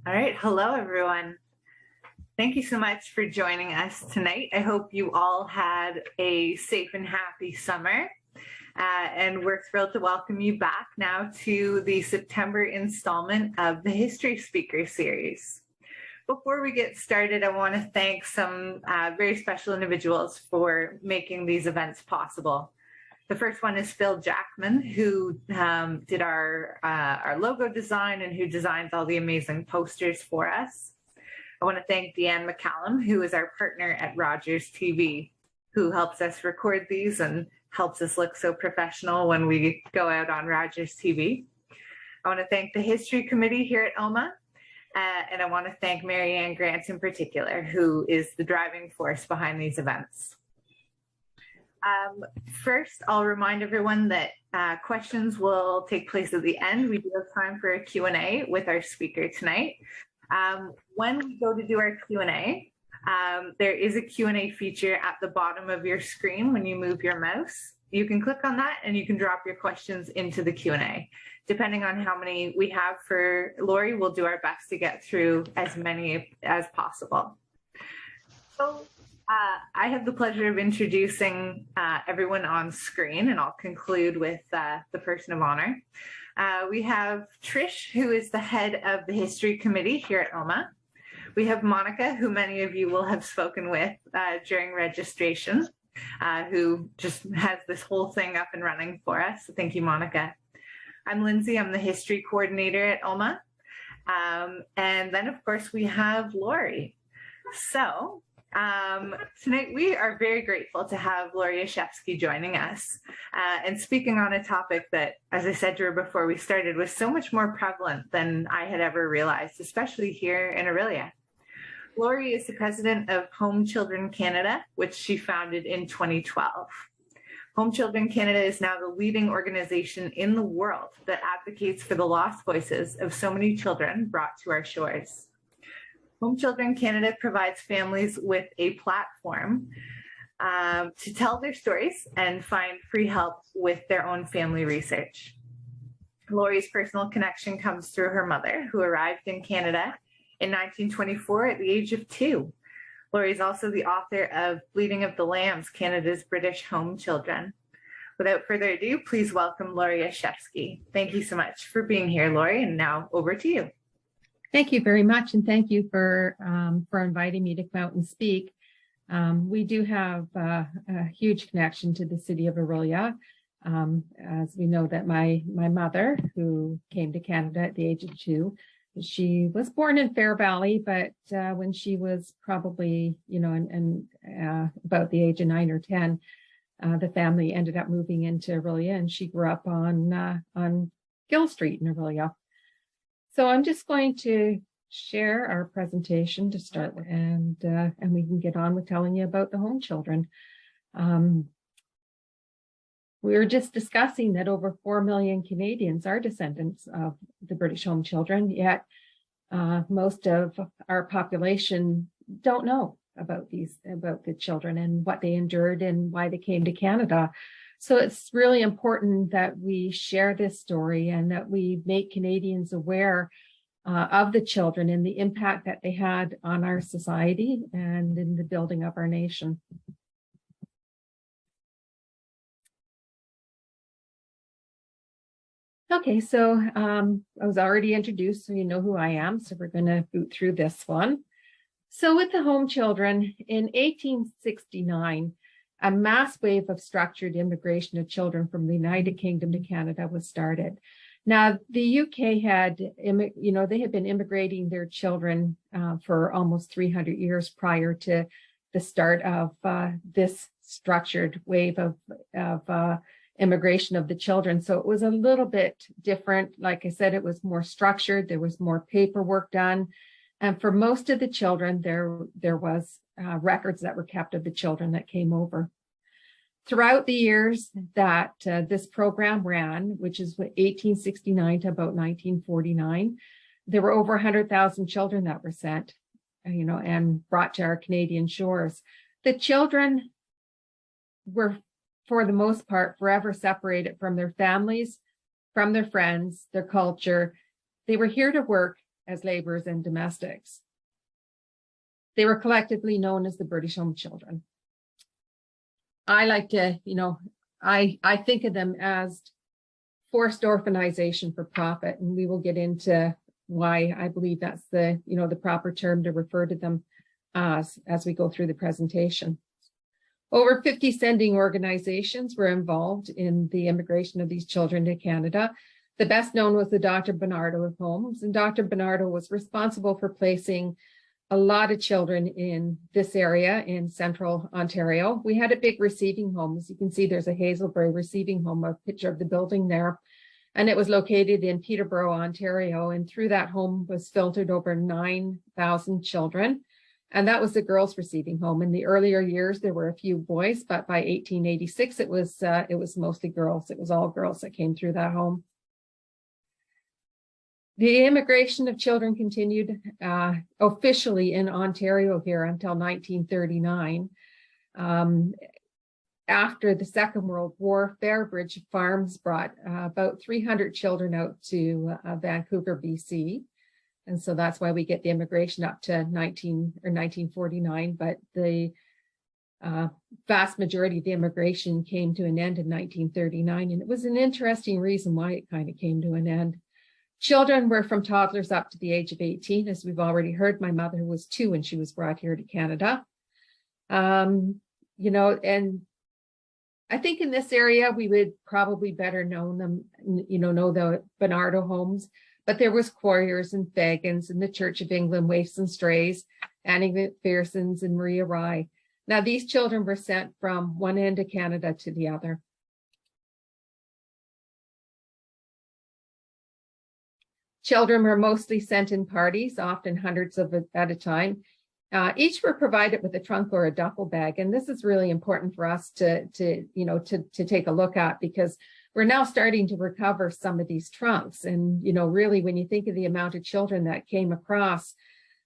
All right. Hello, everyone. Thank you so much for joining us tonight. I hope you all had a safe and happy summer. And we're thrilled to welcome you back now to the September installment of the History Speaker Series. Before we get started, I want to thank some very special individuals for making these events possible. The first one is Phil Jackman, who did our logo design and who designs all the amazing posters for us. I want to thank Deanne McCallum, who is our partner at Rogers TV, who helps us record these and helps us look so professional when we go out on Rogers TV. I want to thank the History Committee here at OMAH, and I want to thank Mary Ann Grant in particular, who is the driving force behind these events. First, I'll remind everyone that questions will take place at the end. We do have time for a Q&A with our speaker tonight. When we go to do our Q&A, there is a Q&A feature at the bottom of your screen when you move your mouse. You can click on that and you can drop your questions into the Q&A. Depending on how many we have for Lori, we'll do our best to get through as many as possible. So I have the pleasure of introducing everyone on screen, and I'll conclude with the person of honor. We have Trish, who is the head of the History Committee here at OMAH. We have Monica, who many of you will have spoken with during registration, who just has this whole thing up and running for us. So thank you, Monica. I'm Lindsay. I'm the History Coordinator at OMAH. And then, of course, we have Lori. So tonight we are very grateful to have Lori Oschefski joining us and speaking on a topic that, as I said to her before we started, was so much more prevalent than I had ever realized, especially here in Orillia. Lori is the president of Home Children Canada, which she founded in 2012. Home Children Canada is now the leading organization in the world that advocates for the lost voices of so many children brought to our shores. Home Children Canada provides families with a platform to tell their stories and find free help with their own family research. Lori's personal connection comes through her mother, who arrived in Canada in 1924 at the age of 2. Lori is also the author of Bleeding of the Lambs, Canada's British Home Children. Without further ado, please welcome Lori Oschefski. Thank you so much for being here, Lori, and now over to you. Thank you very much, and thank you for inviting me to come out and speak. We do have a huge connection to the city of Orillia. As we know that my mother, who came to Canada at the age of 2, she was born in Fair Valley, but when she was probably, about the age of 9 or 10, the family ended up moving into Orillia, and she grew up on Gill Street in Orillia. So I'm just going to share our presentation to start with, and we can get on with telling you about the home children. We were just discussing that over 4 million Canadians are descendants of the British home children, yet most of our population don't know about the children and what they endured and why they came to Canada. So it's really important that we share this story and that we make Canadians aware of the children and the impact that they had on our society and in the building of our nation. Okay, so I was already introduced, so you know who I am, so we're going to boot through this one. So with the home children, in 1869, a mass wave of structured immigration of children from the United Kingdom to Canada was started. Now, the UK had, they had been immigrating their children for almost 300 years prior to the start of this structured wave of immigration of the children. So it was a little bit different. Like I said, it was more structured. There was more paperwork done. And for most of the children, there was records that were kept of the children that came over. Throughout the years that this program ran, which is 1869 to about 1949, there were over 100,000 children that were sent, and brought to our Canadian shores. The children were, for the most part, forever separated from their families, from their friends, their culture. They were here to work as laborers and domestics. They were collectively known as the British Home Children. I like to, I think of them as forced orphanization for profit, and we will get into why I believe that's the, the proper term to refer to them as we go through the presentation. Over 50 sending organizations were involved in the immigration of these children to Canada. The best known was the Dr. Bernardo of Homes, and Dr. Bernardo was responsible for placing a lot of children in this area in central Ontario. We had a big receiving home. As you can see, there's a Hazelbury receiving home, a picture of the building there. And it was located in Peterborough, Ontario. And through that home was filtered over 9,000 children. And that was the girls' receiving home. In the earlier years, there were a few boys, but by 1886, it was mostly girls. It was all girls that came through that home. The immigration of children continued officially in Ontario here until 1939. After the Second World War, Fairbridge Farms brought about 300 children out to Vancouver, BC. And so that's why we get the immigration up to 1949. But the vast majority of the immigration came to an end in 1939. And it was an interesting reason why it kind of came to an end. Children were from toddlers up to the age of 18. As we've already heard, my mother was 2 when she was brought here to Canada. And I think in this area, we would probably better know them, know the Bernardo homes, but there was Quarriers and Fagans and the Church of England, Waifs and Strays, Annie McPherson's and Maria Rye. Now, these children were sent from one end of Canada to the other. Children were mostly sent in parties, often hundreds at a time. Each were provided with a trunk or a duffel bag, and this is really important for us to take a look at, because we're now starting to recover some of these trunks. And really, when you think of the amount of children that came across,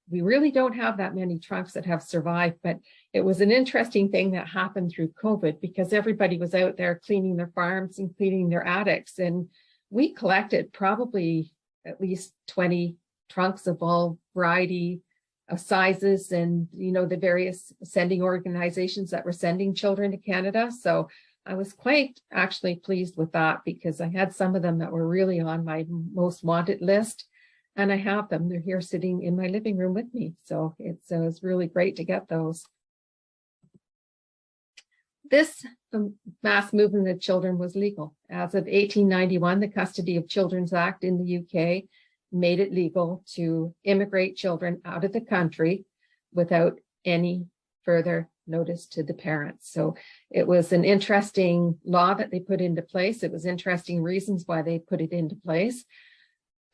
we really don't have that many trunks that have survived. But it was an interesting thing that happened through COVID, because everybody was out there cleaning their farms and cleaning their attics, and we collected probably at least 20 trunks of all variety of sizes and, the various sending organizations that were sending children to Canada. So I was quite actually pleased with that, because I had some of them that were really on my most wanted list, and I have them. They're here sitting in my living room with me. So it's really great to get those. This mass movement of children was legal. As of 1891, the Custody of Children's Act in the UK made it legal to immigrate children out of the country without any further notice to the parents. So it was an interesting law that they put into place. It was interesting reasons why they put it into place.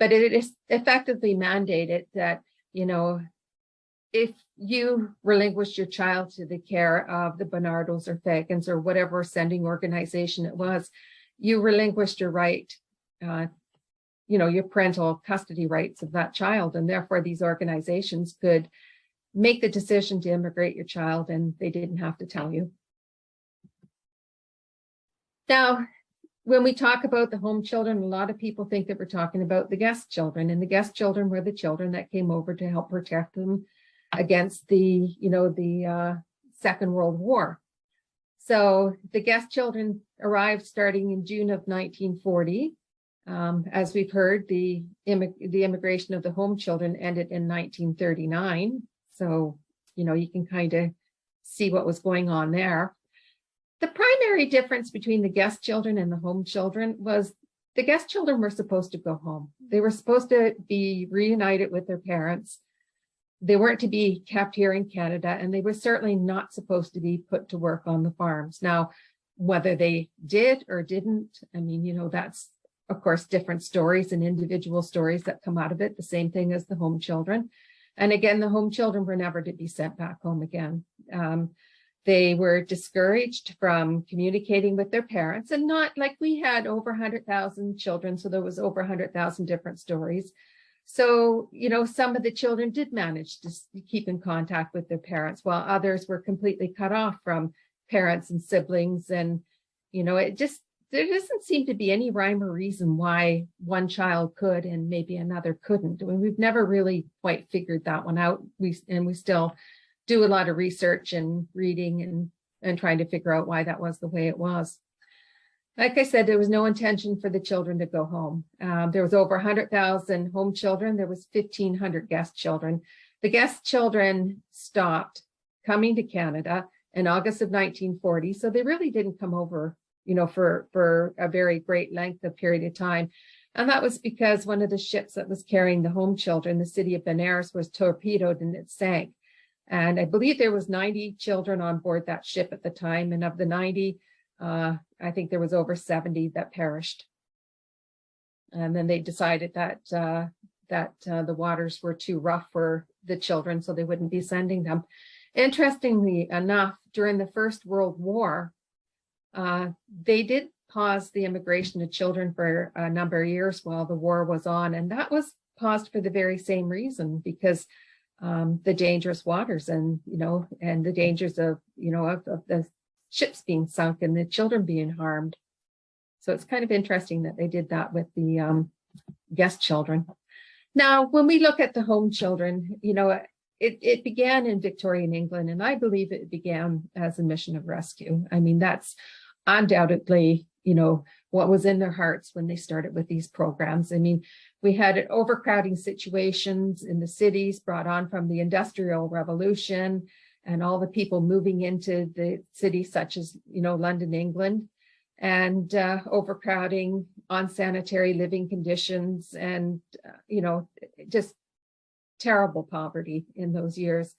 But it is effectively mandated that, if you relinquish your child to the care of the Bernardos or Fagans or whatever sending organization it was, you relinquished your right, your parental custody rights of that child. And therefore, these organizations could make the decision to immigrate your child, and they didn't have to tell you. Now, when we talk about the home children, a lot of people think that we're talking about the guest children, and the guest children were the children that came over to help protect them against the Second World War. So the guest children arrived starting in June of 1940. As we've heard, the immigration of the home children ended in 1939. So, you can kind of see what was going on there. The primary difference between the guest children and the home children was the guest children were supposed to go home. They were supposed to be reunited with their parents. They weren't to be kept here in Canada, and they were certainly not supposed to be put to work on the farms. Now, whether they did or didn't, that's, of course, different stories and individual stories that come out of it, the same thing as the home children. And again, the home children were never to be sent back home again. They were discouraged from communicating with their parents, and not like we had over 100,000 children, so there was over 100,000 different stories. So, some of the children did manage to keep in contact with their parents, while others were completely cut off from parents and siblings. And, it just there doesn't seem to be any rhyme or reason why one child could and maybe another couldn't. I mean, we've never really quite figured that one out. We still do a lot of research and reading and trying to figure out why that was the way it was. Like I said, there was no intention for the children to go home. There was over 100,000 home children. There was 1,500 guest children. The guest children stopped coming to Canada in August of 1940. So they really didn't come over, for a very great length of period of time. And that was because one of the ships that was carrying the home children, the city of Benares, was torpedoed and it sank. And I believe there was 90 children on board that ship at the time. And of the 90, I think there was over 70 that perished. And then they decided that the waters were too rough for the children, so they wouldn't be sending them. Interestingly enough, during the First World War, they did pause the immigration of children for a number of years while the war was on. And that was paused for the very same reason, because the dangerous waters and the dangers of the ships being sunk and the children being harmed. So it's kind of interesting that they did that with the guest children. Now, when we look at the home children, it began in Victorian England, and I believe it began as a mission of rescue. I mean, that's undoubtedly, what was in their hearts when they started with these programs. I mean, we had overcrowding situations in the cities brought on from the Industrial Revolution and all the people moving into the cities such as, London, England, and overcrowding, unsanitary living conditions, and, just terrible poverty in those years.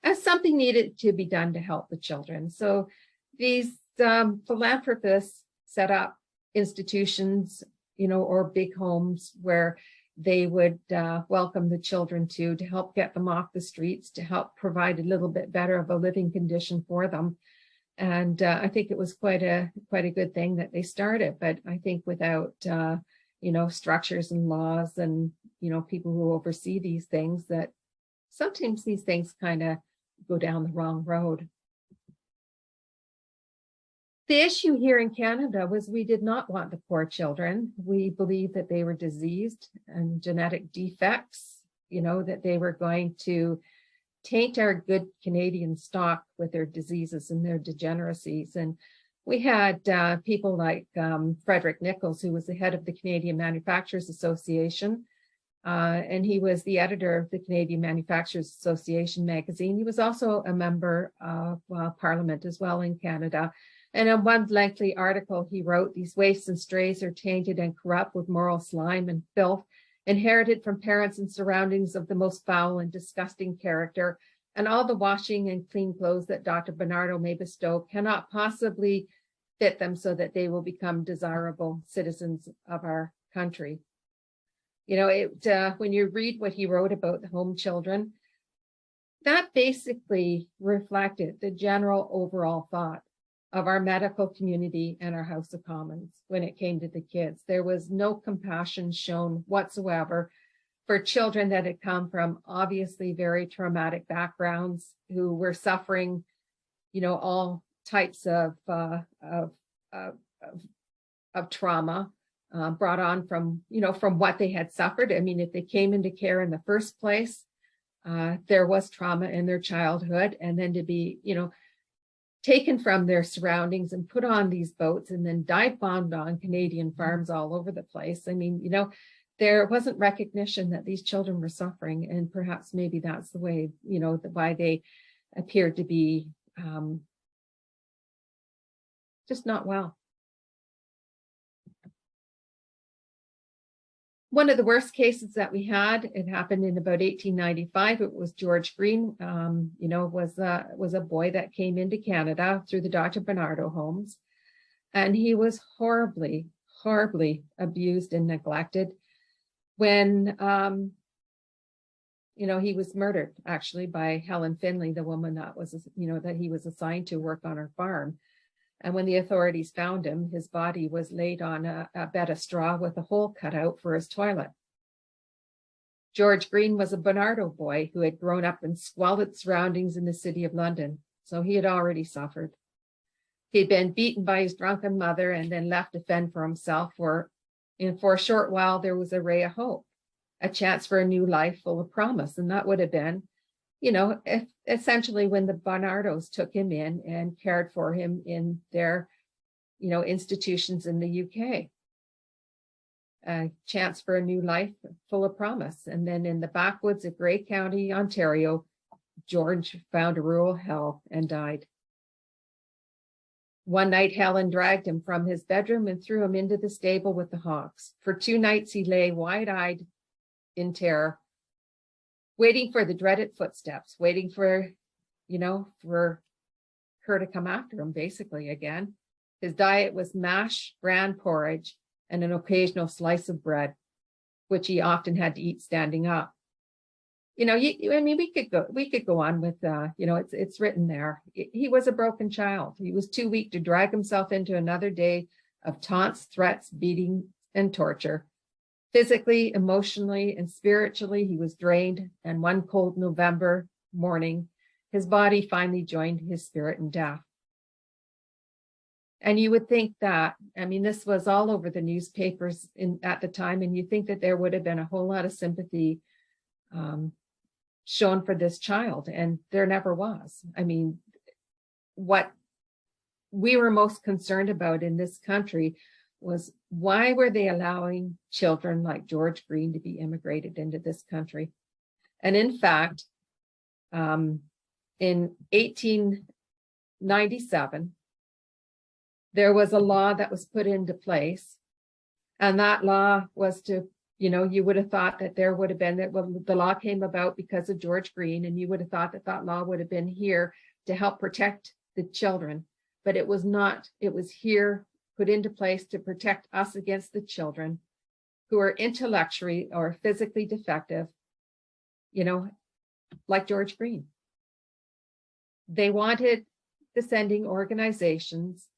And something needed to be done to help the children. So these philanthropists set up institutions, or big homes where they would welcome the children to help get them off the streets, to help provide a little bit better of a living condition for them. And I think it was quite a good thing that they started. But I think without, structures and laws and, people who oversee these things, that sometimes these things kind of go down the wrong road. The issue here in Canada was we did not want the poor children. We believed that they were diseased and genetic defects, that they were going to taint our good Canadian stock with their diseases and their degeneracies. And we had people like Frederick Nichols, who was the head of the Canadian Manufacturers Association, and he was the editor of the Canadian Manufacturers Association magazine. He was also a member of Parliament as well in Canada. And in one lengthy article, he wrote, "These waifs and strays are tainted and corrupt with moral slime and filth, inherited from parents and surroundings of the most foul and disgusting character, and all the washing and clean clothes that Dr. Bernardo may bestow cannot possibly fit them so that they will become desirable citizens of our country." When you read what he wrote about the home children, that basically reflected the general overall thought of our medical community and our House of Commons when it came to the kids. There was no compassion shown whatsoever for children that had come from obviously very traumatic backgrounds, who were suffering, all types of trauma brought on from what they had suffered. I mean, if they came into care in the first place, there was trauma in their childhood, and then to be, taken from their surroundings and put on these boats and then dive bombed on Canadian farms all over the place. I mean, there wasn't recognition that these children were suffering, and perhaps maybe that's the way, why they appeared to be just not well. One of the worst cases that we had, it happened in about 1895. It was George Green, was a boy that came into Canada through the Dr. Bernardo homes. And he was horribly, horribly abused and neglected when, he was murdered actually by Helen Finley, the woman that was, that he was assigned to work on her farm. And when the authorities found him, his body was laid on a bed of straw with a hole cut out for his toilet. George Green was a Bernardo boy who had grown up in squalid surroundings in the city of London, so he had already suffered. He'd been beaten by his drunken mother and then left to fend for himself. For a short while, there was a ray of hope, a chance for a new life full of promise. And that would have been, if essentially when the Barnardos took him in and cared for him in their, institutions in the UK. A chance for a new life full of promise. And then in the backwoods of Grey County, Ontario, George found a rural hell and died. One night, Helen dragged him from his bedroom and threw him into the stable with the hogs. For 2 nights, he lay wide-eyed in terror, waiting for the dreaded footsteps, waiting for, for her to come after him, basically, again. His diet was mash, bran porridge, and an occasional slice of bread, which he often had to eat standing up. We could go on with, it's written there. He was a broken child. He was too weak to drag himself into another day of taunts, threats, beating, and torture. Physically, emotionally, and spiritually, he was drained. And one cold November morning, his body finally joined his spirit in death. And you would think that, this was all over the newspapers at the time, and you think that there would have been a whole lot of sympathy shown for this child, and there never was. What we were most concerned about in this country was, why were they allowing children like George Green to be immigrated into this country? And in fact, in 1897, there was a law that was put into place, and that law was to, you would have thought that there would have been, the law came about because of George Green, and you would have thought that that law would have been here to help protect the children, but it was not. It was here, put into place to protect us against the children who are intellectually or physically defective, like George Green. They wanted the sending organizations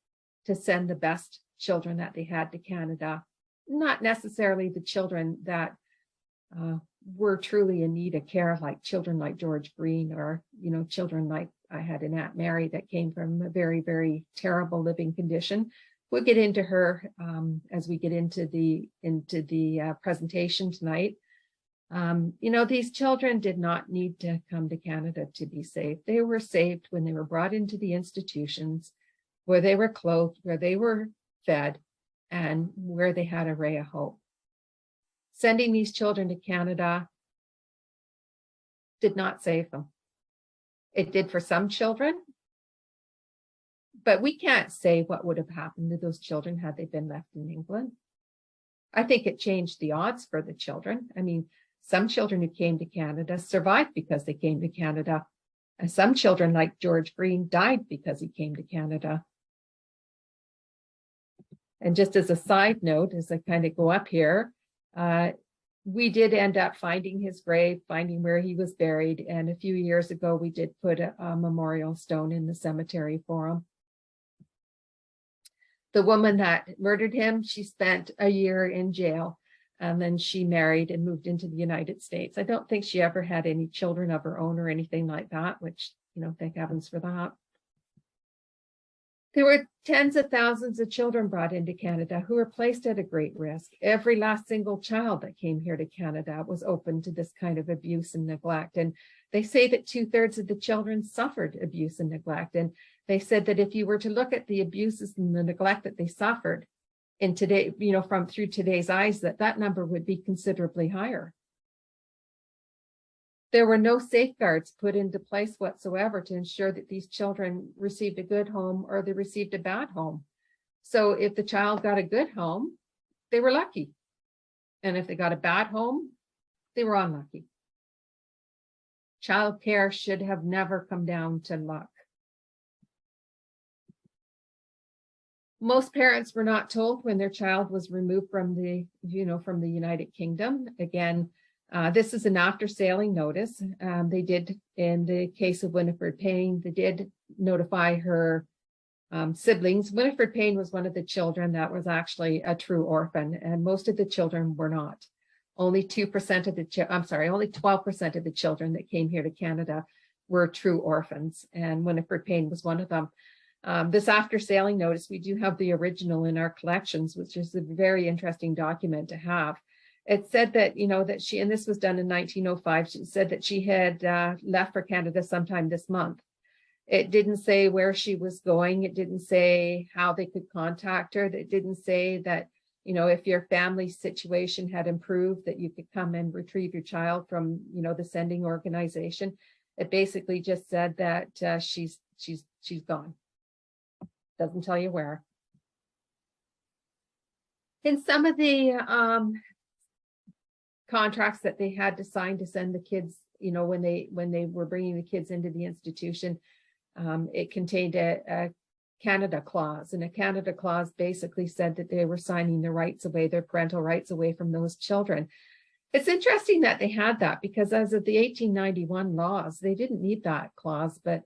to send the best children that they had to Canada, not necessarily the children that were truly in need of care, like children like George Green, or, children like I had an Aunt Mary that came from a very, very terrible living condition. We'll get into her as we get into the presentation tonight. These children did not need to come to Canada to be saved. They were saved when they were brought into the institutions, where they were clothed, where they were fed, and where they had a ray of hope. Sending these children to Canada did not save them. It did for some children, but we can't say what would have happened to those children had they been left in England. I think it changed the odds for the children. Some children who came to Canada survived because they came to Canada. And some children, like George Green, died because he came to Canada. And just as a side note, as I kind of go up here, we did end up finding his grave, finding where he was buried. And a few years ago, we did put a memorial stone in the cemetery for him. The woman that murdered him, she spent a year in jail, and then she married and moved into the United States. I don't think she ever had any children of her own or anything like that, which, thank heavens for that. There were tens of thousands of children brought into Canada who were placed at a great risk. Every last single child that came here to Canada was open to this kind of abuse and neglect. And they say that 2/3 of the children suffered abuse and neglect. And they said that if you were to look at the abuses and the neglect that they suffered in today, through today's eyes, that number would be considerably higher. There were no safeguards put into place whatsoever to ensure that these children received a good home or they received a bad home. So if the child got a good home, they were lucky. And if they got a bad home, they were unlucky. Child care should have never come down to luck. Most parents were not told when their child was removed from the United Kingdom. Again, this is an after sailing notice. They did, in the case of Winifred Payne, they did notify her siblings. Winifred Payne was one of the children that was actually a true orphan, and most of the children were not. Only 2% of only 12% of the children that came here to Canada were true orphans, and Winifred Payne was one of them. This after sailing notice, we do have the original in our collections, which is a very interesting document to have. It said that, you know, that she, and this was done in 1905, she said that she had left for Canada sometime this month. It didn't say where she was going. It didn't say how they could contact her. It didn't say that, you know, if your family situation had improved, that you could come and retrieve your child from, you know, the sending organization. It basically just said that she's gone. Doesn't tell you where. In some of the contracts that they had to sign to send the kids, you know, when they were bringing the kids into the institution, it contained a Canada clause, and a Canada clause basically said that they were signing their rights away, their parental rights away from those children. It's interesting that they had that, because as of the 1891 laws, they didn't need that clause, but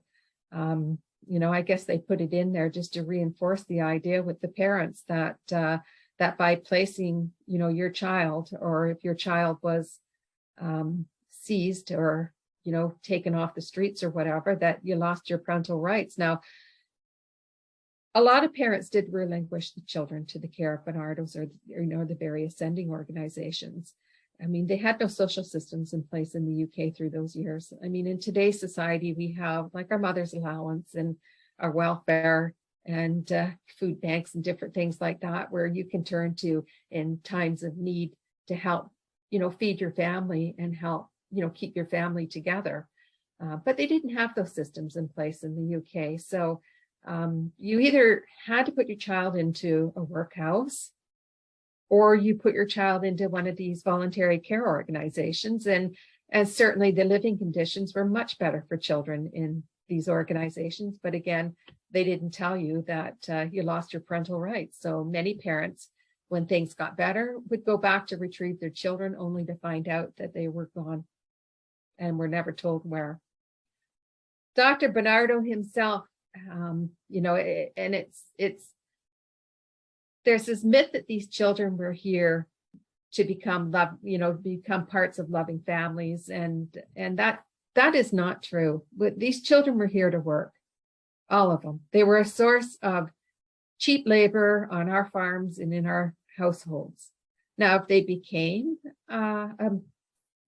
you know, I guess they put it in there just to reinforce the idea with the parents that that by placing, you know, your child, or if your child was seized or, you know, taken off the streets or whatever, that you lost your parental rights. Now, a lot of parents did relinquish the children to the care of Bernardos or you know, the various sending organizations. I mean, they had no social systems in place in the UK through those years. I mean, in today's society, we have like our mother's allowance and our welfare and food banks and different things like that, where you can turn to in times of need to help, you know, feed your family and help, you know, keep your family together. But they didn't have those systems in place in the UK. So you either had to put your child into a workhouse, or you put your child into one of these voluntary care organizations. And certainly the living conditions were much better for children in these organizations. But again, they didn't tell you that you lost your parental rights. So many parents, when things got better, would go back to retrieve their children, only to find out that they were gone and were never told where. Dr. Bernardo himself, you know, and there's this myth that these children were here to become become parts of loving families, and that is not true. But these children were here to work, all of them. They were a source of cheap labor on our farms and in our households. Now, if they became a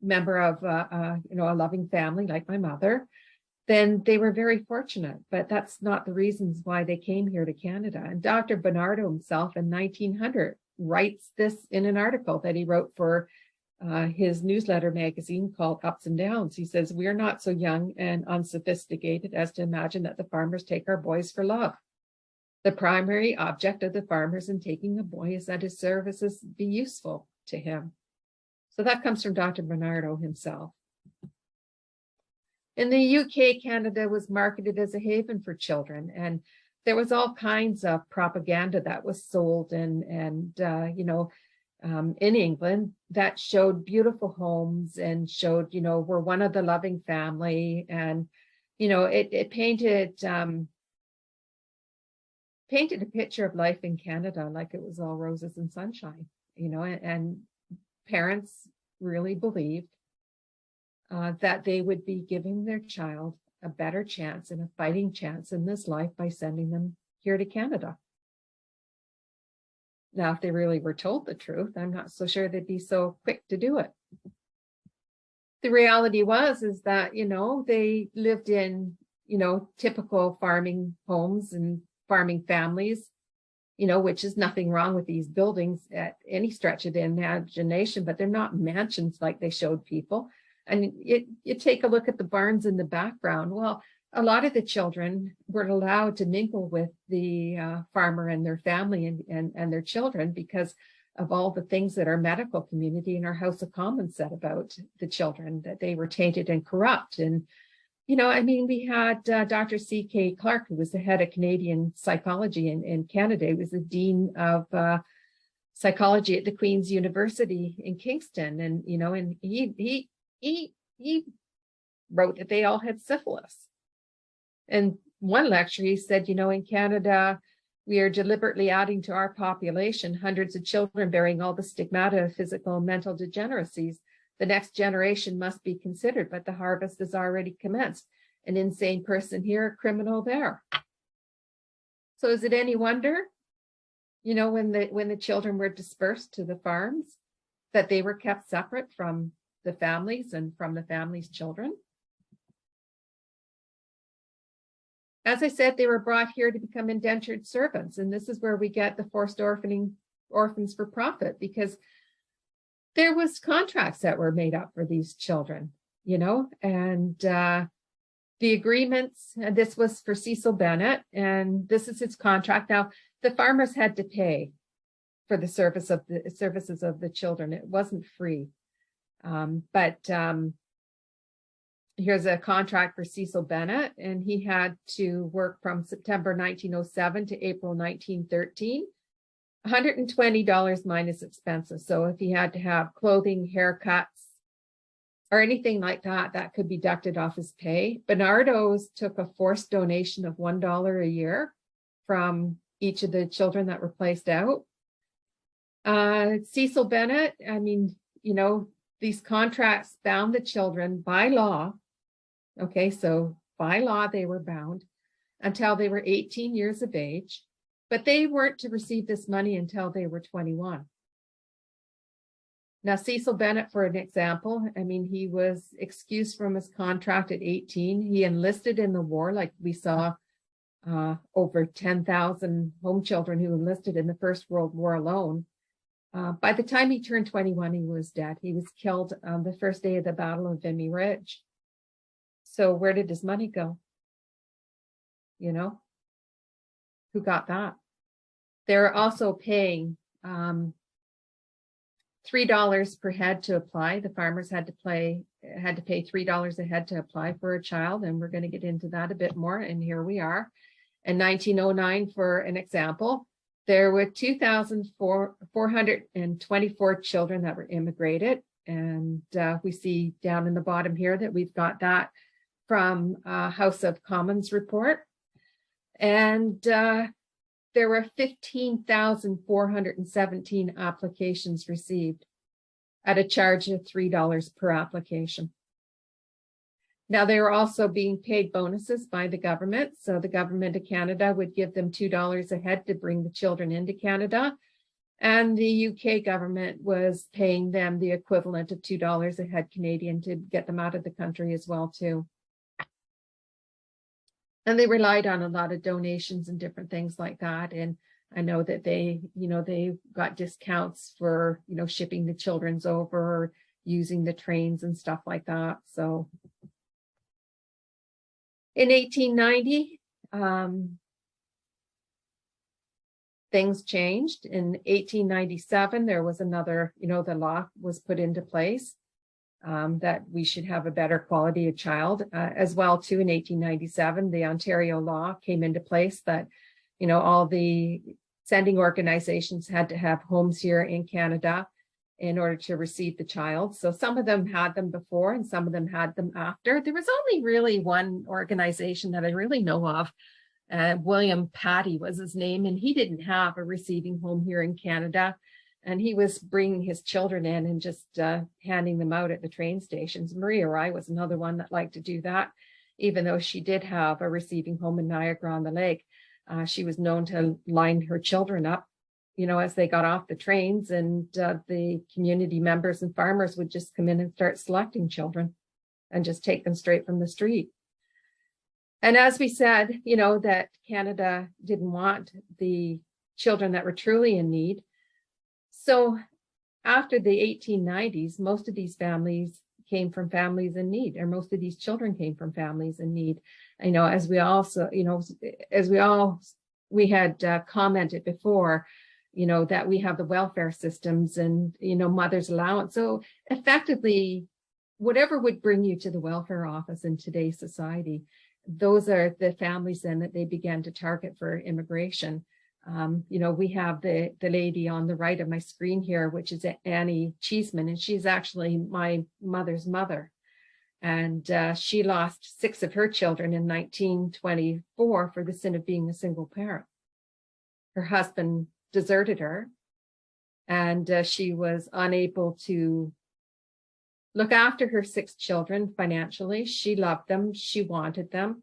member of you know, a loving family like my mother, then they were very fortunate, but that's not the reasons why they came here to Canada. And Dr. Bernardo himself in 1900 writes this in an article that he wrote for his newsletter magazine called Ups and Downs. He says, "We are not so young and unsophisticated as to imagine that the farmers take our boys for love. The primary object of the farmers in taking a boy is that his services be useful to him." So that comes from Dr. Bernardo himself. In the UK, Canada was marketed as a haven for children, and there was all kinds of propaganda that was sold in England that showed beautiful homes and showed, you know, we're one of the loving family, and you know, it painted a picture of life in Canada like it was all roses and sunshine, you know, and parents really believed that they would be giving their child a better chance and a fighting chance in this life by sending them here to Canada. Now, if they really were told the truth, I'm not so sure they'd be so quick to do it. The reality is that, you know, they lived in, you know, typical farming homes and farming families, you know, which is nothing wrong with these buildings at any stretch of the imagination, but they're not mansions like they showed people. And you take a look at the barns in the background. Well, a lot of the children were allowed to mingle with the farmer and their family and their children because of all the things that our medical community and our House of Commons said about the children, that they were tainted and corrupt. And, you know, I mean, we had Dr. C.K. Clark, who was the head of Canadian psychology in Canada. He was the dean of psychology at the Queen's University in Kingston. And, you know, and he wrote that they all had syphilis. And one lecture, he said, you know, in Canada, we are deliberately adding to our population hundreds of children bearing all the stigmata of physical and mental degeneracies. The next generation must be considered, but the harvest has already commenced. An insane person here, a criminal there. So is it any wonder, when the children were dispersed to the farms, that they were kept separate from the families and from the families' children? As I said, they were brought here to become indentured servants. And this is where we get the forced orphans for profit, because there was contracts that were made up for these children, and the agreements, and this was for Cecil Bennett, and this is his contract. Now, the farmers had to pay for the services of the children. It wasn't free. But here's a contract for Cecil Bennett, and he had to work from September 1907 to April 1913, $120 minus expenses. So if he had to have clothing, haircuts, or anything like that, that could be deducted off his pay. Bernardo's took a forced donation of $1 a year from each of the children that were placed out. Cecil Bennett, these contracts bound the children by law. Okay, so by law, they were bound until they were 18 years of age, but they weren't to receive this money until they were 21. Now, Cecil Bennett, for an example, he was excused from his contract at 18. He enlisted in the war, like we saw over 10,000 home children who enlisted in the First World War alone. By the time he turned 21, he was dead. He was killed on the first day of the Battle of Vimy Ridge. So where did his money go? Who got that? They're also paying $3 per head to apply. The farmers had to pay $3 a head to apply for a child, and we're going to get into that a bit more. And here we are. In 1909, for an example, there were 2,424 children that were immigrated, and we see down in the bottom here that we've got that from House of Commons report, and there were 15,417 applications received at a charge of $3 per application. Now, they were also being paid bonuses by the government. So the government of Canada would give them $2 a head to bring the children into Canada. And the UK government was paying them the equivalent of $2 a head Canadian to get them out of the country as well, too. And they relied on a lot of donations and different things like that. And I know that they got discounts for, shipping the children's over or using the trains and stuff like that. So in 1890, things changed. In 1897, there was another, the law was put into place that we should have a better quality of child. As well, too, in 1897, the Ontario law came into place that, all the sending organizations had to have homes here in Canada in order to receive the child. So some of them had them before and some of them had them after. There was only really one organization that I really know of. William Patty was his name, and he didn't have a receiving home here in Canada. And he was bringing his children in and just handing them out at the train stations. Maria Rye was another one that liked to do that, even though she did have a receiving home in Niagara-on-the-Lake. She was known to line her children up, as they got off the trains, and the community members and farmers would just come in and start selecting children and just take them straight from the street. And as we said, that Canada didn't want the children that were truly in need. So after the 1890s, most of these families came from families in need, or most of these children came from families in need. As we also, we had commented before, that we have the welfare systems and, mother's allowance. So effectively, whatever would bring you to the welfare office in today's society, those are the families then that they began to target for immigration. We have the lady on the right of my screen here, which is Annie Cheeseman, and she's actually my mother's mother. And she lost 6 of her children in 1924 for the sin of being a single parent. Her husband deserted her, and she was unable to look after her 6 children financially. She loved them. She wanted them.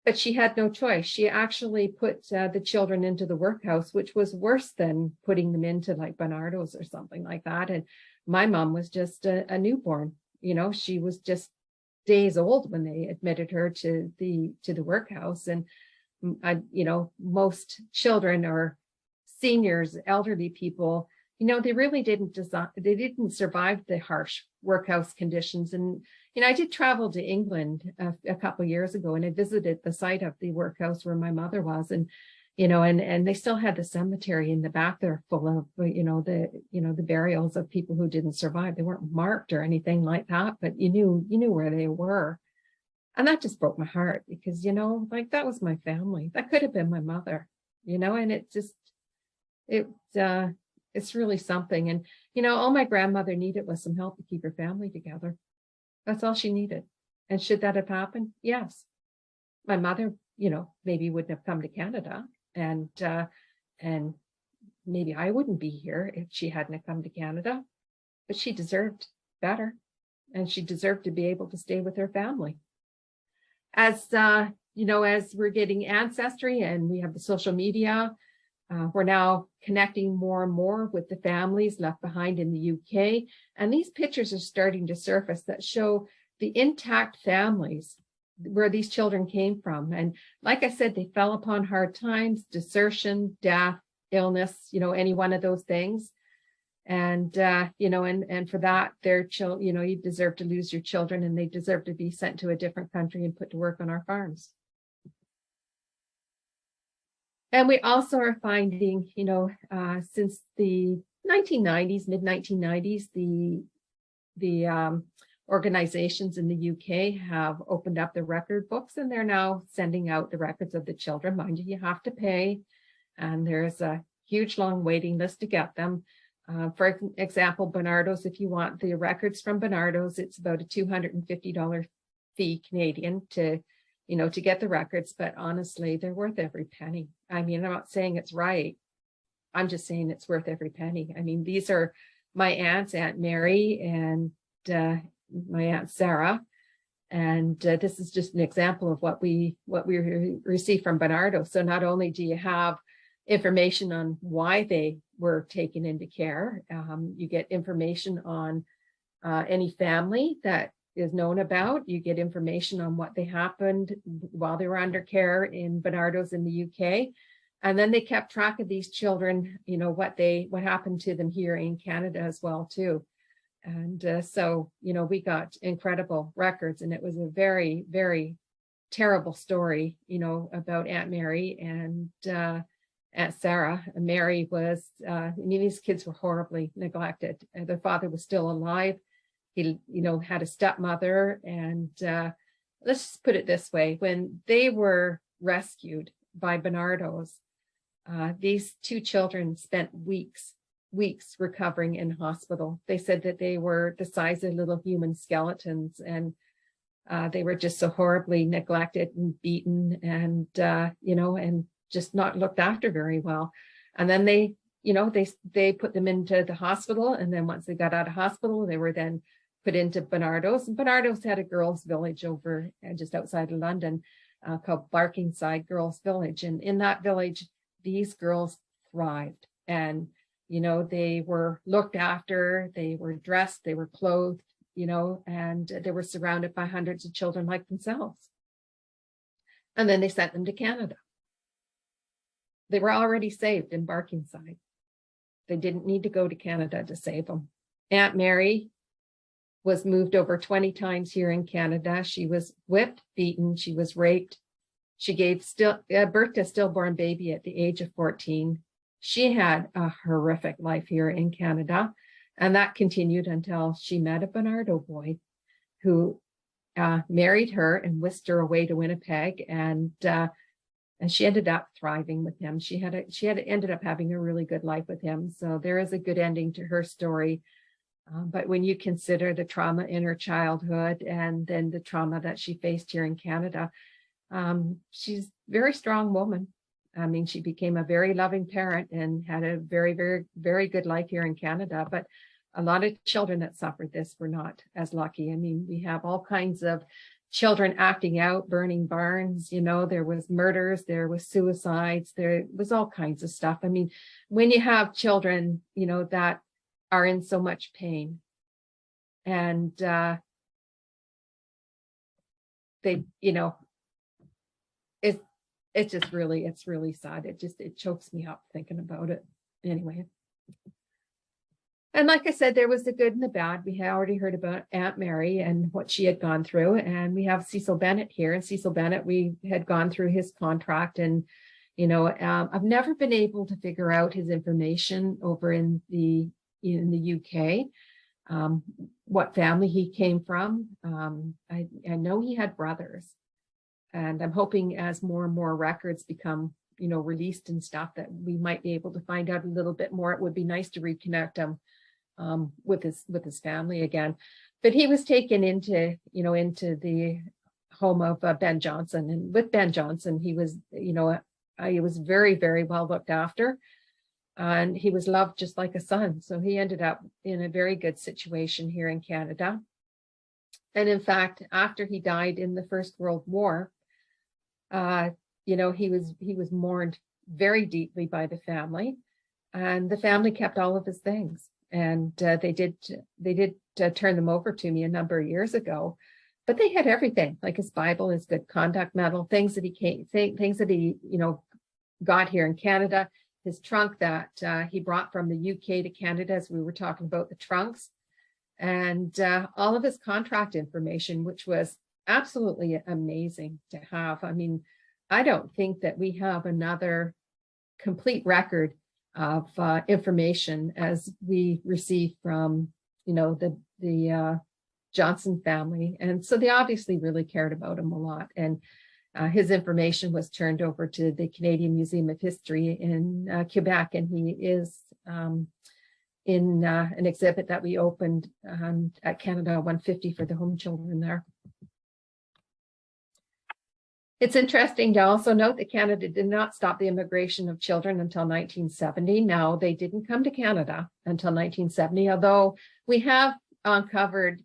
but she had no choice. She actually put the children into the workhouse, which was worse than putting them into like Bernardo's or something like that. And my mom was just a newborn. She was just days old when they admitted her to the workhouse. And most children or seniors, elderly people, they really didn't survive the harsh workhouse conditions. And I did travel to England a couple of years ago, and I visited the site of the workhouse where my mother was, and and they still had the cemetery in the back there full of the burials of people who didn't survive. They weren't marked or anything like that, but you knew where they were. And that just broke my heart because, like that was my family. That could have been my mother, and it's really something. And, all my grandmother needed was some help to keep her family together. That's all she needed. And should that have happened? Yes. My mother, maybe wouldn't have come to Canada, and maybe I wouldn't be here if she hadn't come to Canada, but she deserved better, and she deserved to be able to stay with her family. As we're getting ancestry and we have the social media, we're now connecting more and more with the families left behind in the UK. And these pictures are starting to surface that show the intact families where these children came from. And like I said, they fell upon hard times, desertion, death, illness, any one of those things. And, and for that, their children, you deserve to lose your children, and they deserve to be sent to a different country and put to work on our farms. And we also are finding, since the 1990s, mid-1990s, the organizations in the UK have opened up the record books, and they're now sending out the records of the children. Mind you have to pay, and there's a huge long waiting list to get them. For example, Bernardo's, if you want the records from Bernardo's, it's about a $250 fee Canadian to get the records. But honestly, they're worth every penny. I mean, I'm not saying it's right. I'm just saying it's worth every penny. I mean, these are my aunts, Aunt Mary and my Aunt Sarah. And this is just an example of what we receive from Bernardo. So not only do you have information on why they were taken into care, you get information on any family that is known about. You get information on what they happened while they were under care in Bernardo's in the UK. And then they kept track of these children, what happened to them here in Canada as well, too. And so, we got incredible records, and it was a very, very terrible story, about Aunt Mary and Aunt Sarah. Mary was, these kids were horribly neglected. Their father was still alive. He, had a stepmother. And let's just put it this way. When they were rescued by Bernardo's, these two children spent weeks recovering in hospital. They said that they were the size of little human skeletons, and they were just so horribly neglected and beaten, and, and just not looked after very well. And then they put them into the hospital. And then once they got out of hospital, they were then put into Bernardo's. And Bernardo's had a girls' village over just outside of London called Barkingside Girls' Village. And in that village, these girls thrived. And, they were looked after, they were dressed, they were clothed, and they were surrounded by hundreds of children like themselves. And then they sent them to Canada. They were already saved in Barkingside. They didn't need to go to Canada to save them. Aunt Mary was moved over 20 times here in Canada. She was whipped, beaten, she was raped. She gave birth to a stillborn baby at the age of 14. She had a horrific life here in Canada, and that continued until she met a Bernardo boy who married her and whisked her away to Winnipeg, and she ended up thriving with him. She ended up having a really good life with him. So there is a good ending to her story. But when you consider the trauma in her childhood and then the trauma that she faced here in Canada, she's a very strong woman. I mean, she became a very loving parent and had a very, very, very good life here in Canada. But a lot of children that suffered this were not as lucky. I mean, we have all kinds of children acting out, burning barns, there was murders, there was suicides, there was all kinds of stuff. I mean, when you have children, that are in so much pain, and they, it's really sad. It chokes me up thinking about it anyway. And like I said, there was the good and the bad. We had already heard about Aunt Mary and what she had gone through. And we have Cecil Bennett here. And Cecil Bennett, we had gone through his contract. And, I've never been able to figure out his information over in the UK, what family he came from. I know he had brothers. And I'm hoping as more and more records become, released and stuff, that we might be able to find out a little bit more. It would be nice to reconnect him with his family again. But he was taken into the home of Ben Johnson, and with Ben Johnson, he was very, very well looked after, and he was loved just like a son. So he ended up in a very good situation here in Canada. And in fact, after he died in the First World War, he was mourned very deeply by the family, and the family kept all of his things. And they did turn them over to me a number of years ago, but they had everything, like his Bible, his good conduct medal, things that he got here in Canada, his trunk that he brought from the UK to Canada, as we were talking about the trunks, and all of his contract information, which was absolutely amazing to have. I mean, I don't think that we have another complete record of information as we receive from, the Johnson family. And so they obviously really cared about him a lot. And his information was turned over to the Canadian Museum of History in Quebec. And he is in an exhibit that we opened at Canada 150 for the home children there. It's interesting to also note that Canada did not stop the immigration of children until 1970. Now, they didn't come to Canada until 1970, although we have uncovered,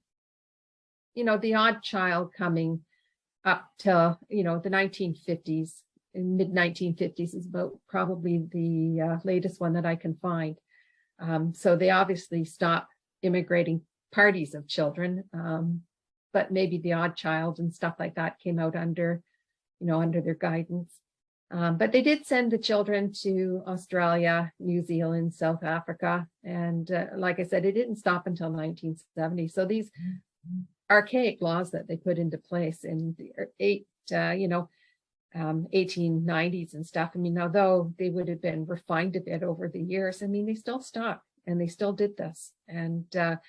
the odd child coming up to, the 1950s. In mid-1950s is about probably the latest one that I can find. So they obviously stopped immigrating parties of children, but maybe the odd child and stuff like that came out under their guidance. But they did send the children to Australia, New Zealand, South Africa. And like I said, it didn't stop until 1970. So these archaic laws that they put into place in the 1890s and stuff, I mean, although they would have been refined a bit over the years, I mean, they still stopped and they still did this. And, a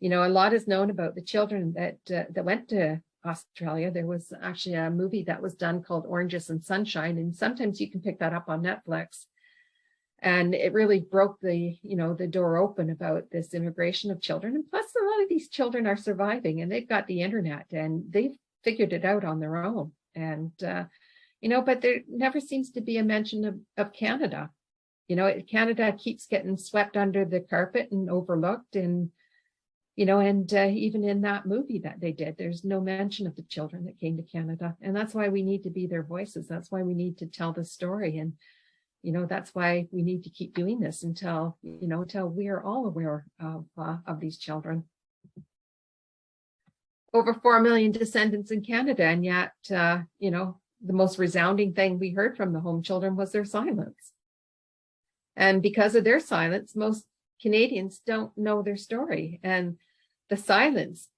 lot is known about the children that went to Australia. There was actually a movie that was done called Oranges and Sunshine, and sometimes you can pick that up on Netflix. And it really broke the door open about this immigration of children. And plus, a lot of these children are surviving, and they've got the internet, and they've figured it out on their own. And but there never seems to be a mention of Canada. Canada keeps getting swept under the carpet and overlooked, and even in that movie that they did, there's no mention of the children that came to Canada. And that's why we need to be their voices. That's why we need to tell the story. And, that's why we need to keep doing this until we are all aware of these children. Over 4 million descendants in Canada. And yet, the most resounding thing we heard from the home children was their silence. And because of their silence, most Canadians don't know their story. And the silence,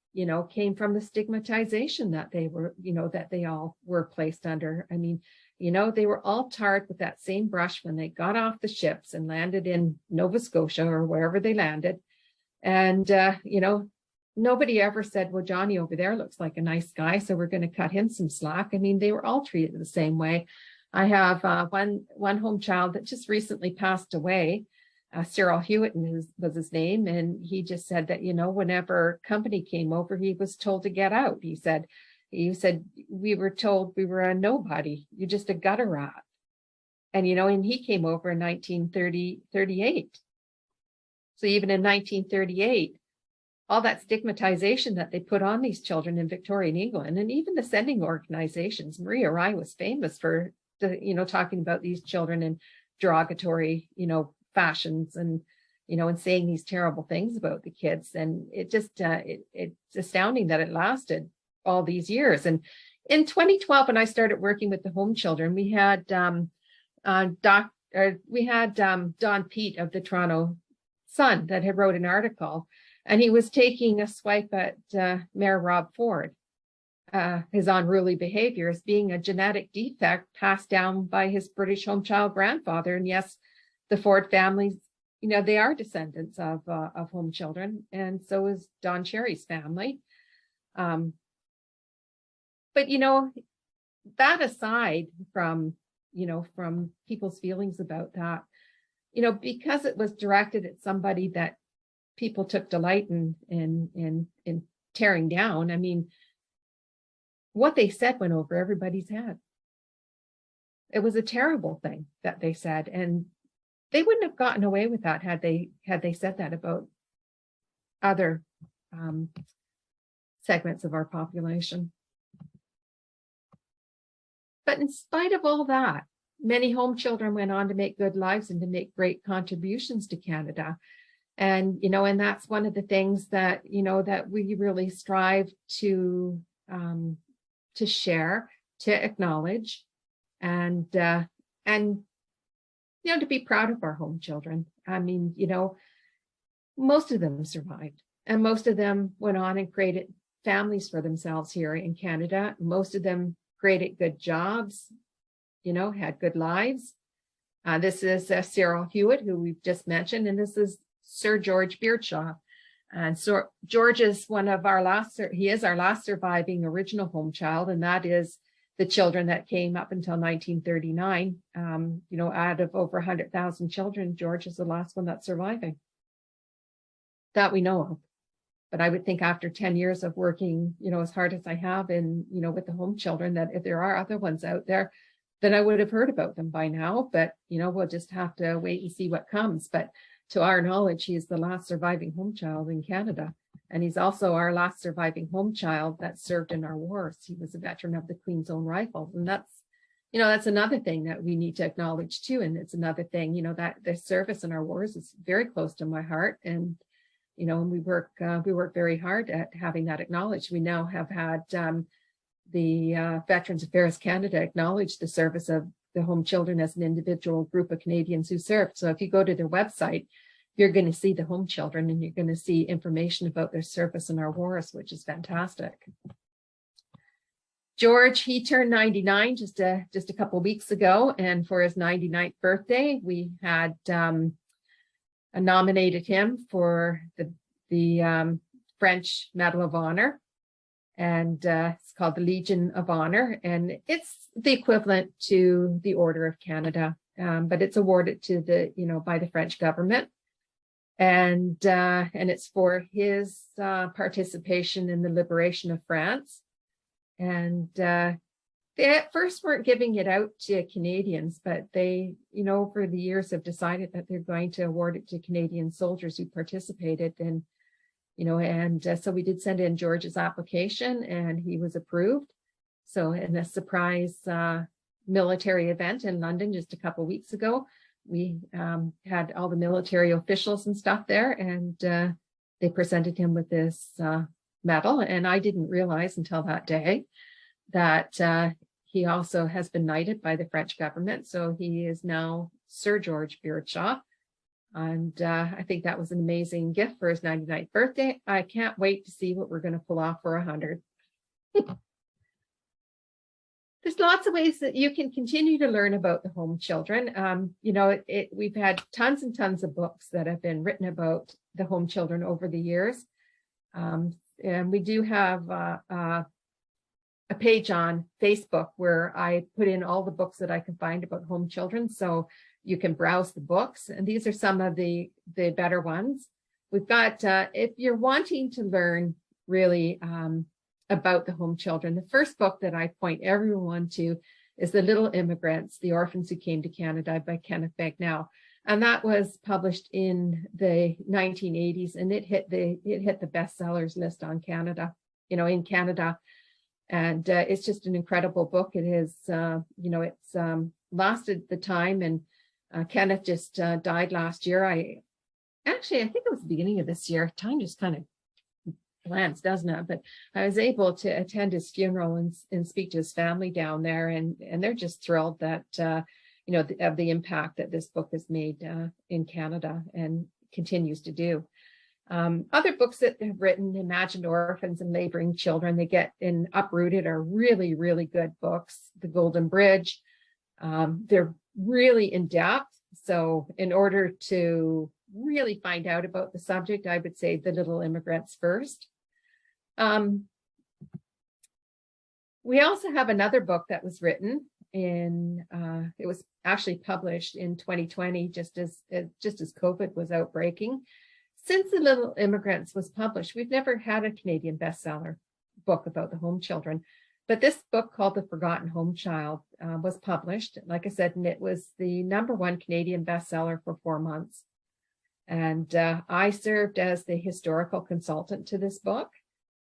came from the stigmatization that they were, that they all were placed under. I mean, they were all tarred with that same brush when they got off the ships and landed in Nova Scotia or wherever they landed. And, nobody ever said, well, Johnny over there looks like a nice guy, so we're going to cut him some slack. I mean, they were all treated the same way. I have one home child that just recently passed away. Cyril Hewitt was his name. And he just said that, whenever company came over, he was told to get out. He said, we were told we were a nobody. You're just a gutter rat. And, and he came over in 1938. So even in 1938, all that stigmatization that they put on these children in Victorian England, and even the sending organizations. Maria Rye was famous for talking about these children in derogatory, fashions, and and saying these terrible things about the kids. And it just it's astounding that it lasted all these years. And in 2012, when I started working with the home children, we had Don Pete of the Toronto Sun that had wrote an article, and he was taking a swipe at Mayor Rob Ford, his unruly behavior as being a genetic defect passed down by his British home child grandfather. And yes, the Ford families, they are descendants of home children, and so is Don Cherry's family. But that aside from from people's feelings about that, because it was directed at somebody that people took delight in tearing down. I mean, what they said went over everybody's head. It was a terrible thing that they said, and they wouldn't have gotten away with that had they said that about other segments of our population. But in spite of all that, many home children went on to make good lives and to make great contributions to Canada. And, and that's one of the things that, that we really strive to share, to acknowledge, and to be proud of our home children. I mean, most of them survived, and most of them went on and created families for themselves here in Canada. Most of them created good jobs, had good lives. This is Cyril Hewitt, who we've just mentioned, and this is Sir George Beardshaw. And so George is our last surviving original home child, and that is the children that came up until 1939. Out of over 100,000 children, George is the last one that's surviving that we know of. But I would think after 10 years of working, as hard as I have in, with the home children, that if there are other ones out there, then I would have heard about them by now. But, we'll just have to wait and see what comes. But to our knowledge, he is the last surviving home child in Canada. And he's also our last surviving home child that served in our wars. He was a veteran of the Queen's Own Rifles. And that's another thing that we need to acknowledge too. And it's another thing, that the service in our wars is very close to my heart. And and we work very hard at having that acknowledged. We now have had the Veterans Affairs Canada acknowledge the service of the home children as an individual group of Canadians who served. So if you go to their website, you're going to see the home children, and you're going to see information about their service in our wars, which is fantastic. George, he turned 99 just a couple of weeks ago, and for his 99th birthday, we had nominated him for the French Medal of Honor, and it's called the Legion of Honor, and it's the equivalent to the Order of Canada, but it's awarded to by the French government, and it's for his participation in the liberation of France. And they at first weren't giving it out to Canadians, but they, over the years have decided that they're going to award it to Canadian soldiers who participated. And, so we did send in George's application, and he was approved. So in a surprise military event in London just a couple of weeks ago, we had all the military officials and stuff there, and they presented him with this medal. And I didn't realize until that day that he also has been knighted by the French government. So he is now Sir George Beardshaw. And I think that was an amazing gift for his 99th birthday. I can't wait to see what we're going to pull off for 100. There's lots of ways that you can continue to learn about the home children. We've had tons and tons of books that have been written about the home children over the years. And we do have a page on Facebook where I put in all the books that I can find about home children. So you can browse the books. And these are some of the better ones. We've got, if you're wanting to learn really about the home children, the first book that I point everyone to is The Little Immigrants, The Orphans Who Came to Canada by Kenneth Bagnall. And that was published in the 1980s, and it hit the bestsellers list on Canada, in Canada. And it's just an incredible book. It is, it's lasted the time. And Kenneth just died last year. I think it was the beginning of this year. Time just kind of blends, doesn't it? But I was able to attend his funeral and speak to his family down there, and they're just thrilled that of the impact that this book has made in Canada and continues to do. Other books that have written, Imagined Orphans and Laboring Children, They Get in Uprooted, are really, really good books. The Golden Bridge, they're really in depth. So in order to really find out about the subject, I would say The Little Immigrants first. We also have another book that was written it was actually published in 2020, just as COVID was outbreaking. Since The Little Immigrants was published, we've never had a Canadian bestseller book about the home children. But this book, called The Forgotten Home Child, was published, like I said, and it was the #1 Canadian bestseller for 4 months. And I served as the historical consultant to this book.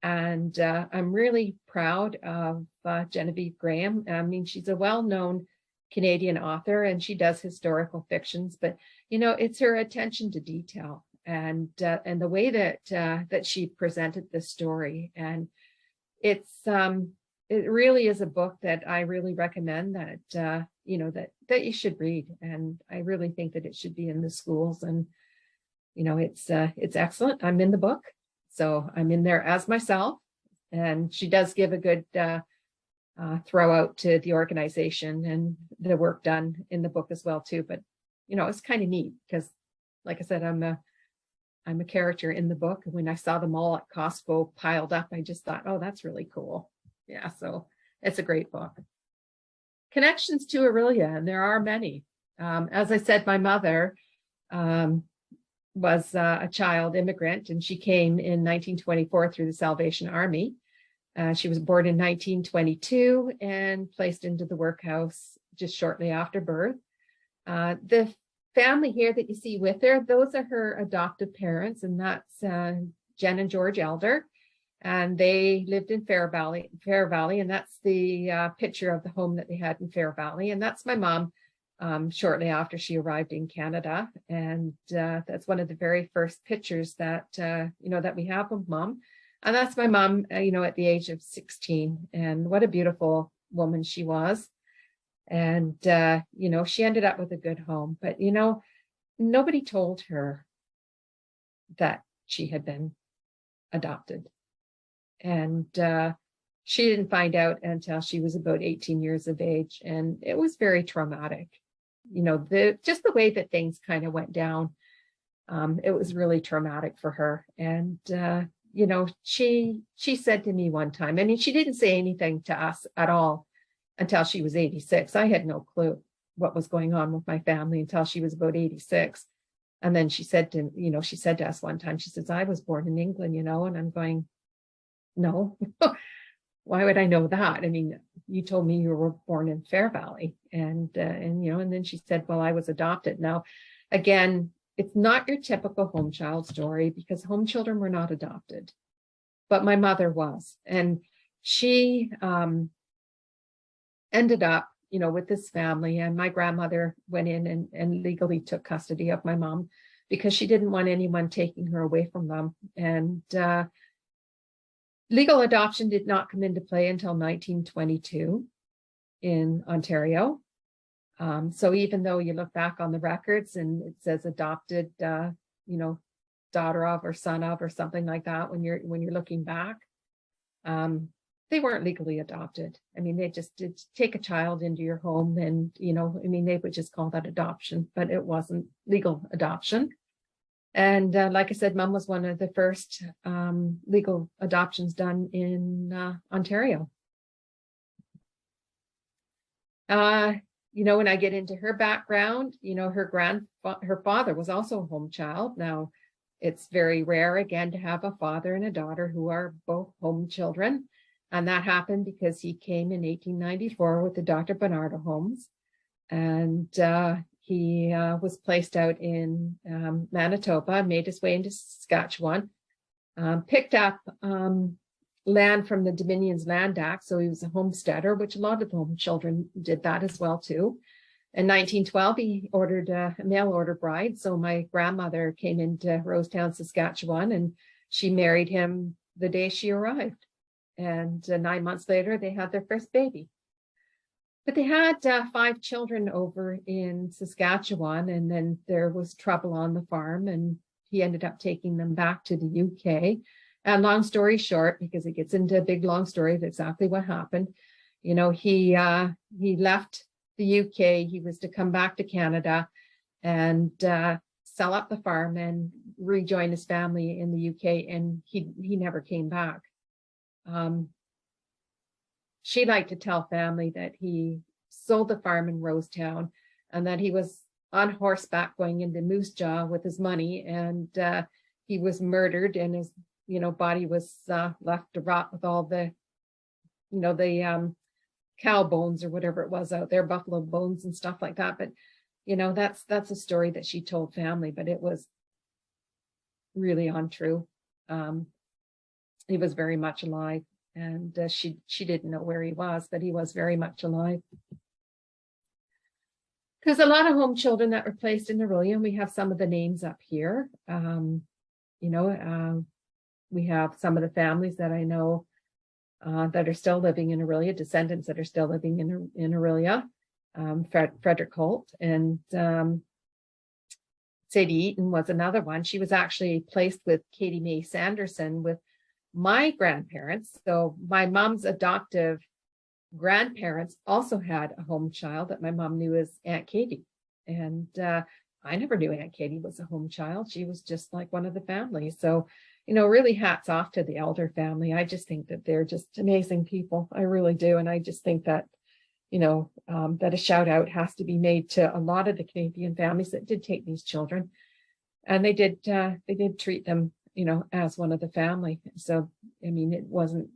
And I'm really proud of Genevieve Graham. I mean, she's a well-known Canadian author, and she does historical fictions, but it's her attention to detail and the way that she presented the story. And it really is a book that I really recommend that that you should read. And I really think that it should be in the schools. And it's excellent. I'm in the book. So I'm in there as myself, and she does give a good throw out to the organization and the work done in the book as well too. But it's kind of neat because, like I said, I'm a character in the book. And when I saw them all at Costco piled up, I just thought, oh, that's really cool. Yeah, so it's a great book. Connections to Aurelia, and there are many. As I said, my mother was a child immigrant, and she came in 1924 through the Salvation Army. She was born in 1922 and placed into the workhouse just shortly after birth. The family here that you see with her, those are her adoptive parents, and that's Jen and George Elder. And they lived in Fair Valley, and that's the picture of the home that they had in Fair Valley. And that's my mom. Shortly after she arrived in Canada. And that's one of the very first pictures that, that we have of Mom. And that's my mom, at the age of 16. And what a beautiful woman she was. And, she ended up with a good home. But, nobody told her that she had been adopted. And she didn't find out until she was about 18 years of age. And it was very traumatic. Just the way that things kind of went down, it was really traumatic for her. And, she said to me one time, I mean, she didn't say anything to us at all until she was 86. I had no clue what was going on with my family until she was about 86. And then she said to us one time, she says, I was born in England, and I'm going, no. Why would I know that? I mean, you told me you were born in Fair Valley, and then she said, well, I was adopted. Now, again, it's not your typical home child story because home children were not adopted, but my mother was, and she ended up, with this family, and my grandmother went in and legally took custody of my mom because she didn't want anyone taking her away from them. And legal adoption did not come into play until 1922 in Ontario. So even though you look back on the records and it says adopted, daughter of or son of or something like that, when you're looking back, they weren't legally adopted. I mean, they just did take a child into your home, and they would just call that adoption, but it wasn't legal adoption. And like I said, Mom was one of the first legal adoptions done in Ontario. When I get into her background, her father was also a home child. Now, it's very rare, again, to have a father and a daughter who are both home children. And that happened because he came in 1894 with the Dr. Bernardo homes. And He was placed out in Manitoba, made his way into Saskatchewan, picked up land from the Dominion's Land Act. So he was a homesteader, which a lot of home children did that as well too. In 1912, he ordered a mail order bride. So my grandmother came into Rosetown, Saskatchewan, and she married him the day she arrived. And 9 months later, they had their first baby. But they had 5 children over in Saskatchewan, and then there was trouble on the farm, and he ended up taking them back to the UK. And long story short, because it gets into a big long story of exactly what happened, you know, he left the UK. He was to come back to Canada and sell up the farm and rejoin his family in the UK, and he never came back. She liked to tell family that he sold the farm in Rosetown and that he was on horseback going into Moose Jaw with his money, and he was murdered, and his body was left to rot with all the cow bones or whatever it was out there, buffalo bones and stuff like that. But that's a story that she told family, but it was really untrue. He was very much alive, and she didn't know where he was, but he was very much alive. Because a lot of home children that were placed in Orillia, and we have some of the names up here. We have some of the families that I know that are still living in Orillia, descendants that are still living in Orillia. Frederick Holt and Sadie Eaton was another one. She was actually placed with Katie Mae Sanderson with my grandparents. So my mom's adoptive grandparents also had a home child that my mom knew as Aunt Katie. And I never knew Aunt Katie was a home child. She was just like one of the families. So, really hats off to the Elder family. I just think that they're just amazing people. I really do. And I just think that, that a shout out has to be made to a lot of the Canadian families that did take these children. And they did treat them, as one of the family. So, I mean, it wasn't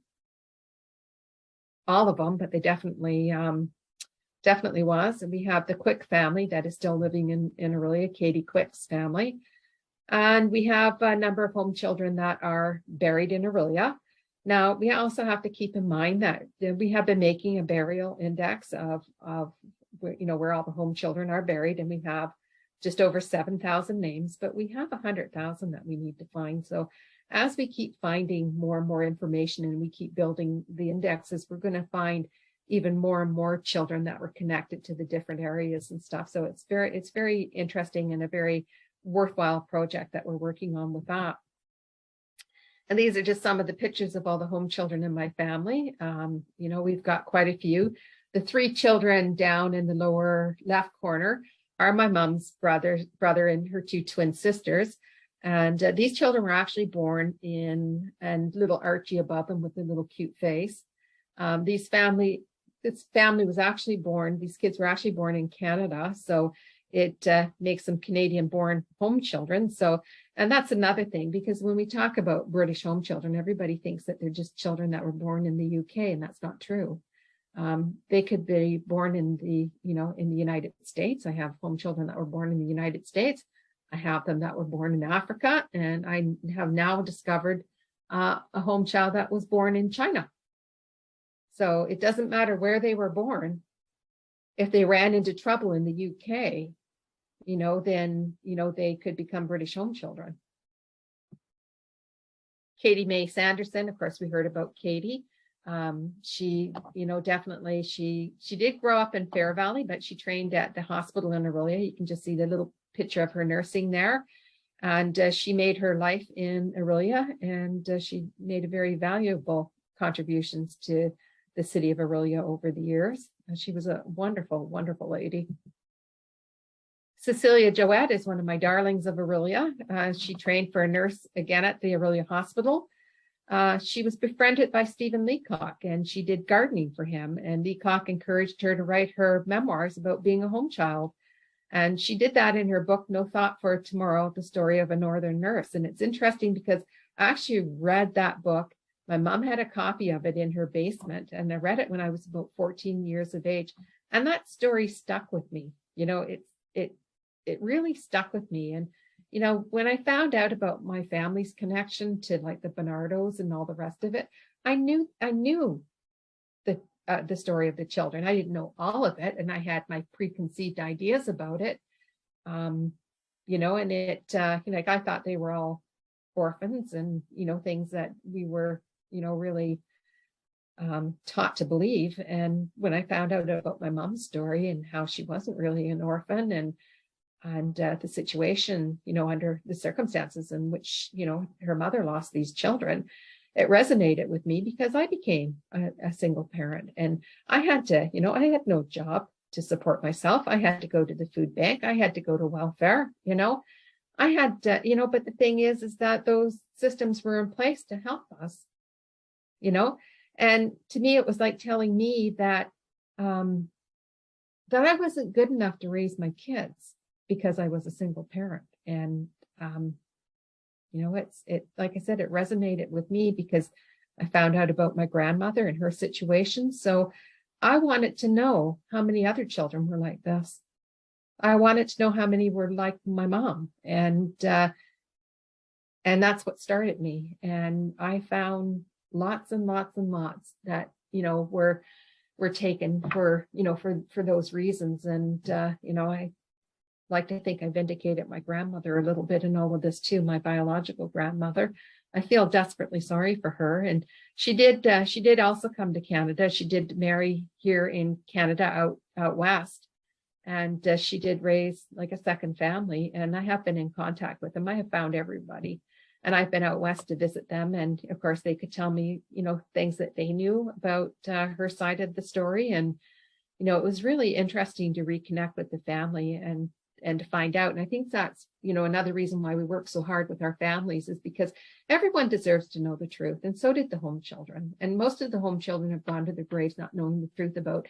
all of them, but they definitely was. And we have the Quick family that is still living in Orillia, Katie Quick's family. And we have a number of home children that are buried in Orillia. Now, we also have to keep in mind that we have been making a burial index of where all the home children are buried, and we have just over 7,000 names, but we have 100,000 that we need to find. So as we keep finding more and more information and we keep building the indexes, we're going to find even more and more children that were connected to the different areas and stuff. So it's very interesting and a very worthwhile project that we're working on with that. And these are just some of the pictures of all the home children in my family. We've got quite a few. The 3 children down in the lower left corner are my mom's brother and her 2 twin sisters. And these children were actually born in, and little Archie above them with a little cute face. This family was actually born, these kids were actually born in Canada. So it makes them Canadian born home children. So, and that's another thing, because when we talk about British home children, everybody thinks that they're just children that were born in the UK, and that's not true. They could be born in the United States. I have home children that were born in the United States. I have them that were born in Africa, and I have now discovered a home child that was born in China. So it doesn't matter where they were born. If they ran into trouble in the UK, then they could become British home children. Katie Mae Sanderson, of course, we heard about Katie. She definitely, she did grow up in Fair Valley, but she trained at the hospital in Orillia. You can just see the little picture of her nursing there. And she made her life in Orillia, and she made a very valuable contributions to the city of Orillia over the years. And she was a wonderful, wonderful lady. Cecilia Joette is one of my darlings of Orillia. She trained for a nurse again at the Orillia Hospital. She was befriended by Stephen Leacock, and she did gardening for him. And Leacock encouraged her to write her memoirs about being a home child. And she did that in her book, No Thought for Tomorrow, The Story of a Northern Nurse. And it's interesting because I actually read that book. My mom had a copy of it in her basement, and I read it when I was about 14 years of age. And that story stuck with me. it really stuck with me. And, you know, when I found out about my family's connection to like the Bernardos and all the rest of it, I knew the story of the children. I didn't know all of it, and I had my preconceived ideas about it. You know, and like I thought they were all orphans and, you know, things that we were, you know, really taught to believe. And when I found out about my mom's story and how she wasn't really an orphan, and the situation, you know, under the circumstances in which, you know, her mother lost these children, it resonated with me because I became a single parent, and I had to, you know, I had no job to support myself. I had to go to the food bank. I had to go to welfare, you know, I had to, you know, but the thing is that those systems were in place to help us, you know, and to me, it was like telling me that, that I wasn't good enough to raise my kids because I was a single parent. And, you know, like I said, it resonated with me because I found out about my grandmother and her situation. So I wanted to know how many other children were like this. I wanted to know how many were like my mom. And that's what started me. And I found lots and lots and lots that, you know, were taken for, you know, for those reasons. And, you know, I like to think I vindicated my grandmother a little bit in all of this too, my biological grandmother. I feel desperately sorry for her. And she did also come to Canada. She did marry here in Canada out west. And she did raise like a second family. And I have been in contact with them. I have found everybody. And I've been out west to visit them. And of course, they could tell me, you know, things that they knew about her side of the story. And, you know, it was really interesting to reconnect with the family and to find out. And I think that's, you know, another reason why we work so hard with our families is because everyone deserves to know the truth. And so did the home children. And most of the home children have gone to their graves not knowing the truth about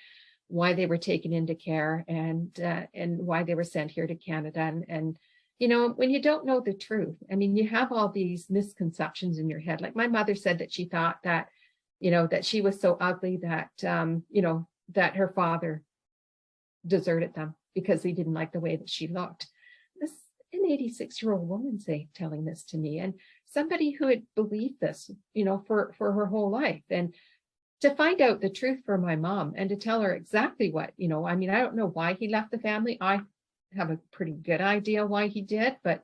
why they were taken into care and why they were sent here to Canada. And you know, when you don't know the truth, I mean, you have all these misconceptions in your head. Like my mother said that she thought that, you know, that she was so ugly that, you know, that her father deserted them because he didn't like the way that she looked. This an 86-year-old woman telling this to me, and somebody who had believed this, you know, for her whole life. And to find out the truth for my mom and to tell her exactly what, you know, I mean, I don't know why he left the family. I have a pretty good idea why he did, but,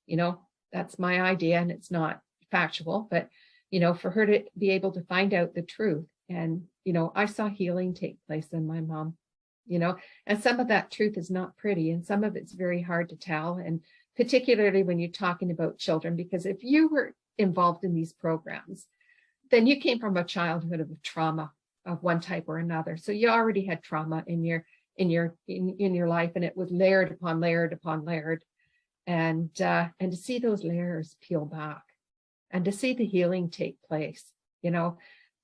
you know, that's my idea and it's not factual. But, you know, for her to be able to find out the truth. And, you know, I saw healing take place in my mom, you know, and some of that truth is not pretty and some of it's very hard to tell. And particularly when you're talking about children, because if you were involved in these programs, then you came from a childhood of trauma of one type or another. So you already had trauma in your life, and it was layered upon layered upon layered. And to see those layers peel back and to see the healing take place, you know,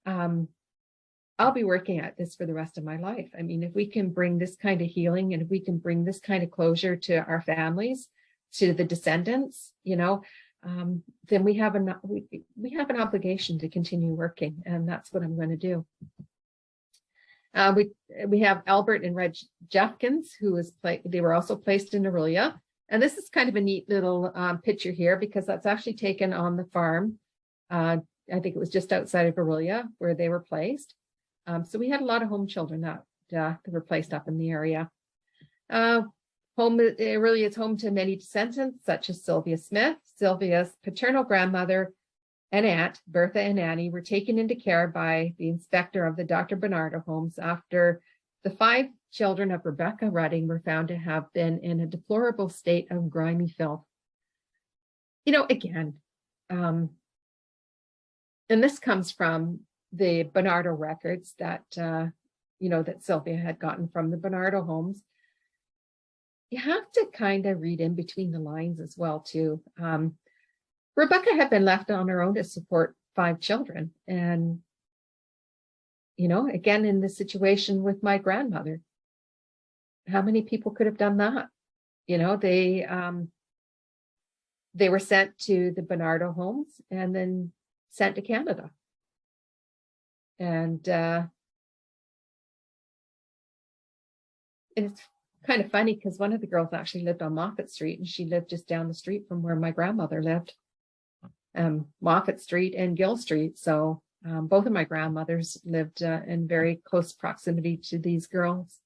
I'll be working at this for the rest of my life. I mean, if we can bring this kind of healing and if we can bring this kind of closure to our families, to the descendants, you know, then we have an obligation to continue working, and that's what I'm going to do. We have Albert and Reg Jeffkins, they were also placed in Orillia. And this is kind of a neat little picture here because that's actually taken on the farm. I think it was just outside of Orillia where they were placed. So we had a lot of home children that were placed up in the area. Orillia is home to many descendants such as Sylvia Smith. Sylvia's paternal grandmother and aunt, Bertha and Annie, were taken into care by the inspector of the Dr. Bernardo homes after the 5 children of Rebecca Rudding were found to have been in a deplorable state of grimy filth. You know, again, and this comes from the Bernardo records that, you know, that Sylvia had gotten from the Bernardo homes. You have to kind of read in between the lines as well, too. Rebecca had been left on her own to support 5 children. And, you know, again, in the situation with my grandmother, how many people could have done that? You know, they were sent to the Bernardo homes and then sent to Canada. And kind of funny because one of the girls actually lived on Moffat Street, and she lived just down the street from where my grandmother lived, Moffat Street and Gill Street. So both of my grandmothers lived in very close proximity to these girls.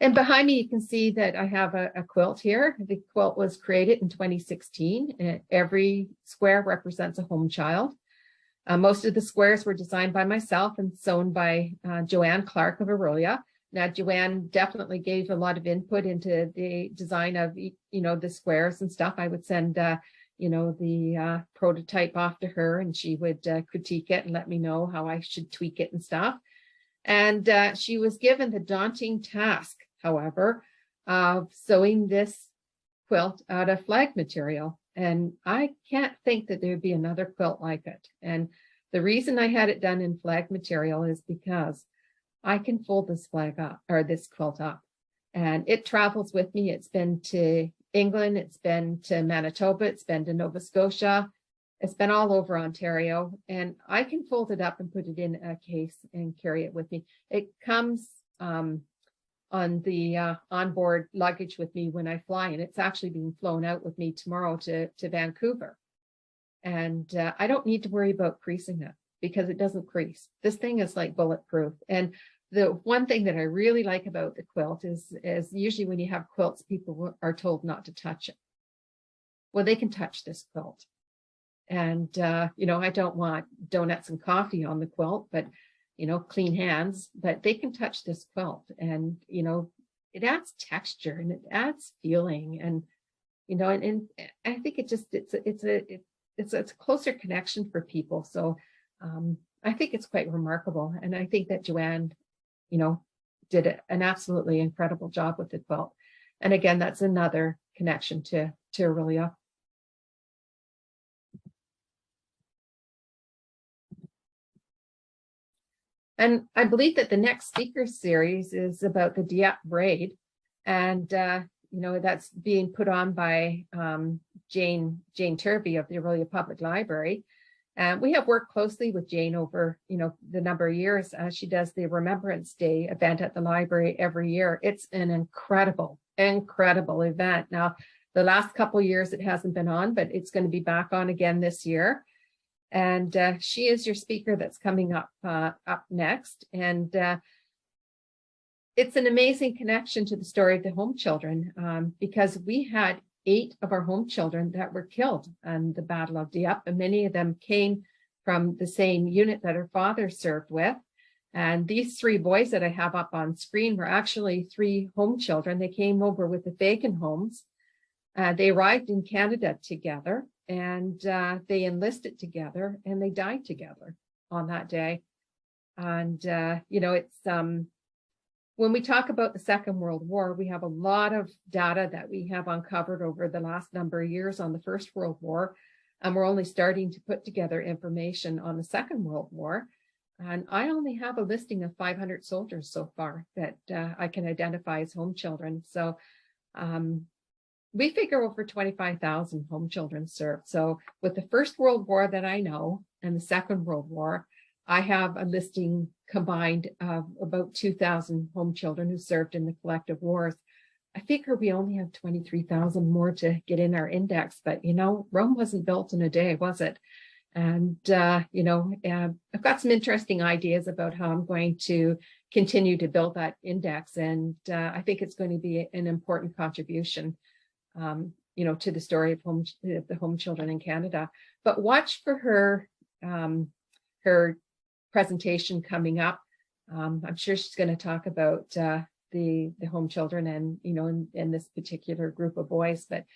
And behind me, you can see that I have a quilt here. The quilt was created in 2016. Every square represents a home child. Most of the squares were designed by myself and sewn by Joanne Clark of Aurelia. Now, Joanne definitely gave a lot of input into the design of, the squares and stuff. I would send, the prototype off to her, and she would critique it and let me know how I should tweak it and stuff. And she was given the daunting task, however, of sewing this quilt out of flag material. And I can't think that there'd be another quilt like it. And the reason I had it done in flag material is because I can fold this flag up, or this quilt up, and it travels with me. It's been to England, it's been to Manitoba, it's been to Nova Scotia, it's been all over Ontario, and I can fold it up and put it in a case and carry it with me. It comes on the onboard luggage with me when I fly, and it's actually being flown out with me tomorrow to Vancouver. And I don't need to worry about creasing it because it doesn't crease. This thing is like bulletproof. And the one thing that I really like about the quilt is usually when you have quilts, people are told not to touch it. Well, they can touch this quilt. And, I don't want donuts and coffee on the quilt, but, clean hands, but they can touch this quilt. And, it adds texture and it adds feeling. And, and I think it's a closer connection for people. So I think it's quite remarkable. And I think that Joanne, did an absolutely incredible job with the quilt. And again, that's another connection to Aurelia. And I believe that the next speaker series is about the Dieppe braid. And, that's being put on by Jane Turvey of the Aurelia Public Library. And we have worked closely with Jane over, the number of years. She does the Remembrance Day event at the library every year. It's an incredible event. Now, the last couple of years it hasn't been on, but it's going to be back on again this year. And she is your speaker that's coming up next. And it's an amazing connection to the story of the home children because we had 8 of our home children that were killed in the Battle of Dieppe, and many of them came from the same unit that her father served with. And these 3 boys that I have up on screen were actually 3 home children. They came over with the Fagan homes. They arrived in Canada together, and they enlisted together, and they died together on that day. And, it's when we talk about the Second World War, we have a lot of data that we have uncovered over the last number of years on the First World War, and we're only starting to put together information on the Second World War. And I only have a listing of 500 soldiers so far that I can identify as home children. So we figure over 25,000 home children served. So with the First World War that I know and the Second World War, I have a listing combined of about 2,000 home children who served in the collective wars. I figure we only have 23,000 more to get in our index, but Rome wasn't built in a day, was it? And I've got some interesting ideas about how I'm going to continue to build that index, and I think it's going to be an important contribution, to the story of the home children in Canada. But watch for her presentation coming up. I'm sure she's going to talk about the home children and in this particular group of boys. But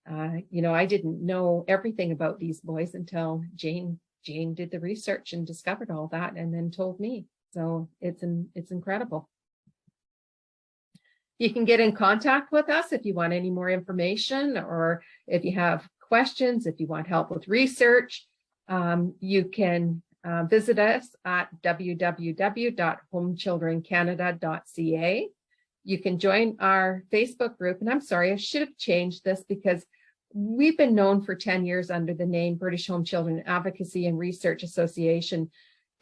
I didn't know everything about these boys until Jane did the research and discovered all that, and then told me. So it's incredible. You can get in contact with us if you want any more information, or if you have questions, if you want help with research. You can visit us at www.homechildrencanada.ca. You can join our Facebook group. And I'm sorry, I should have changed this because we've been known for 10 years under the name British Home Children Advocacy and Research Association.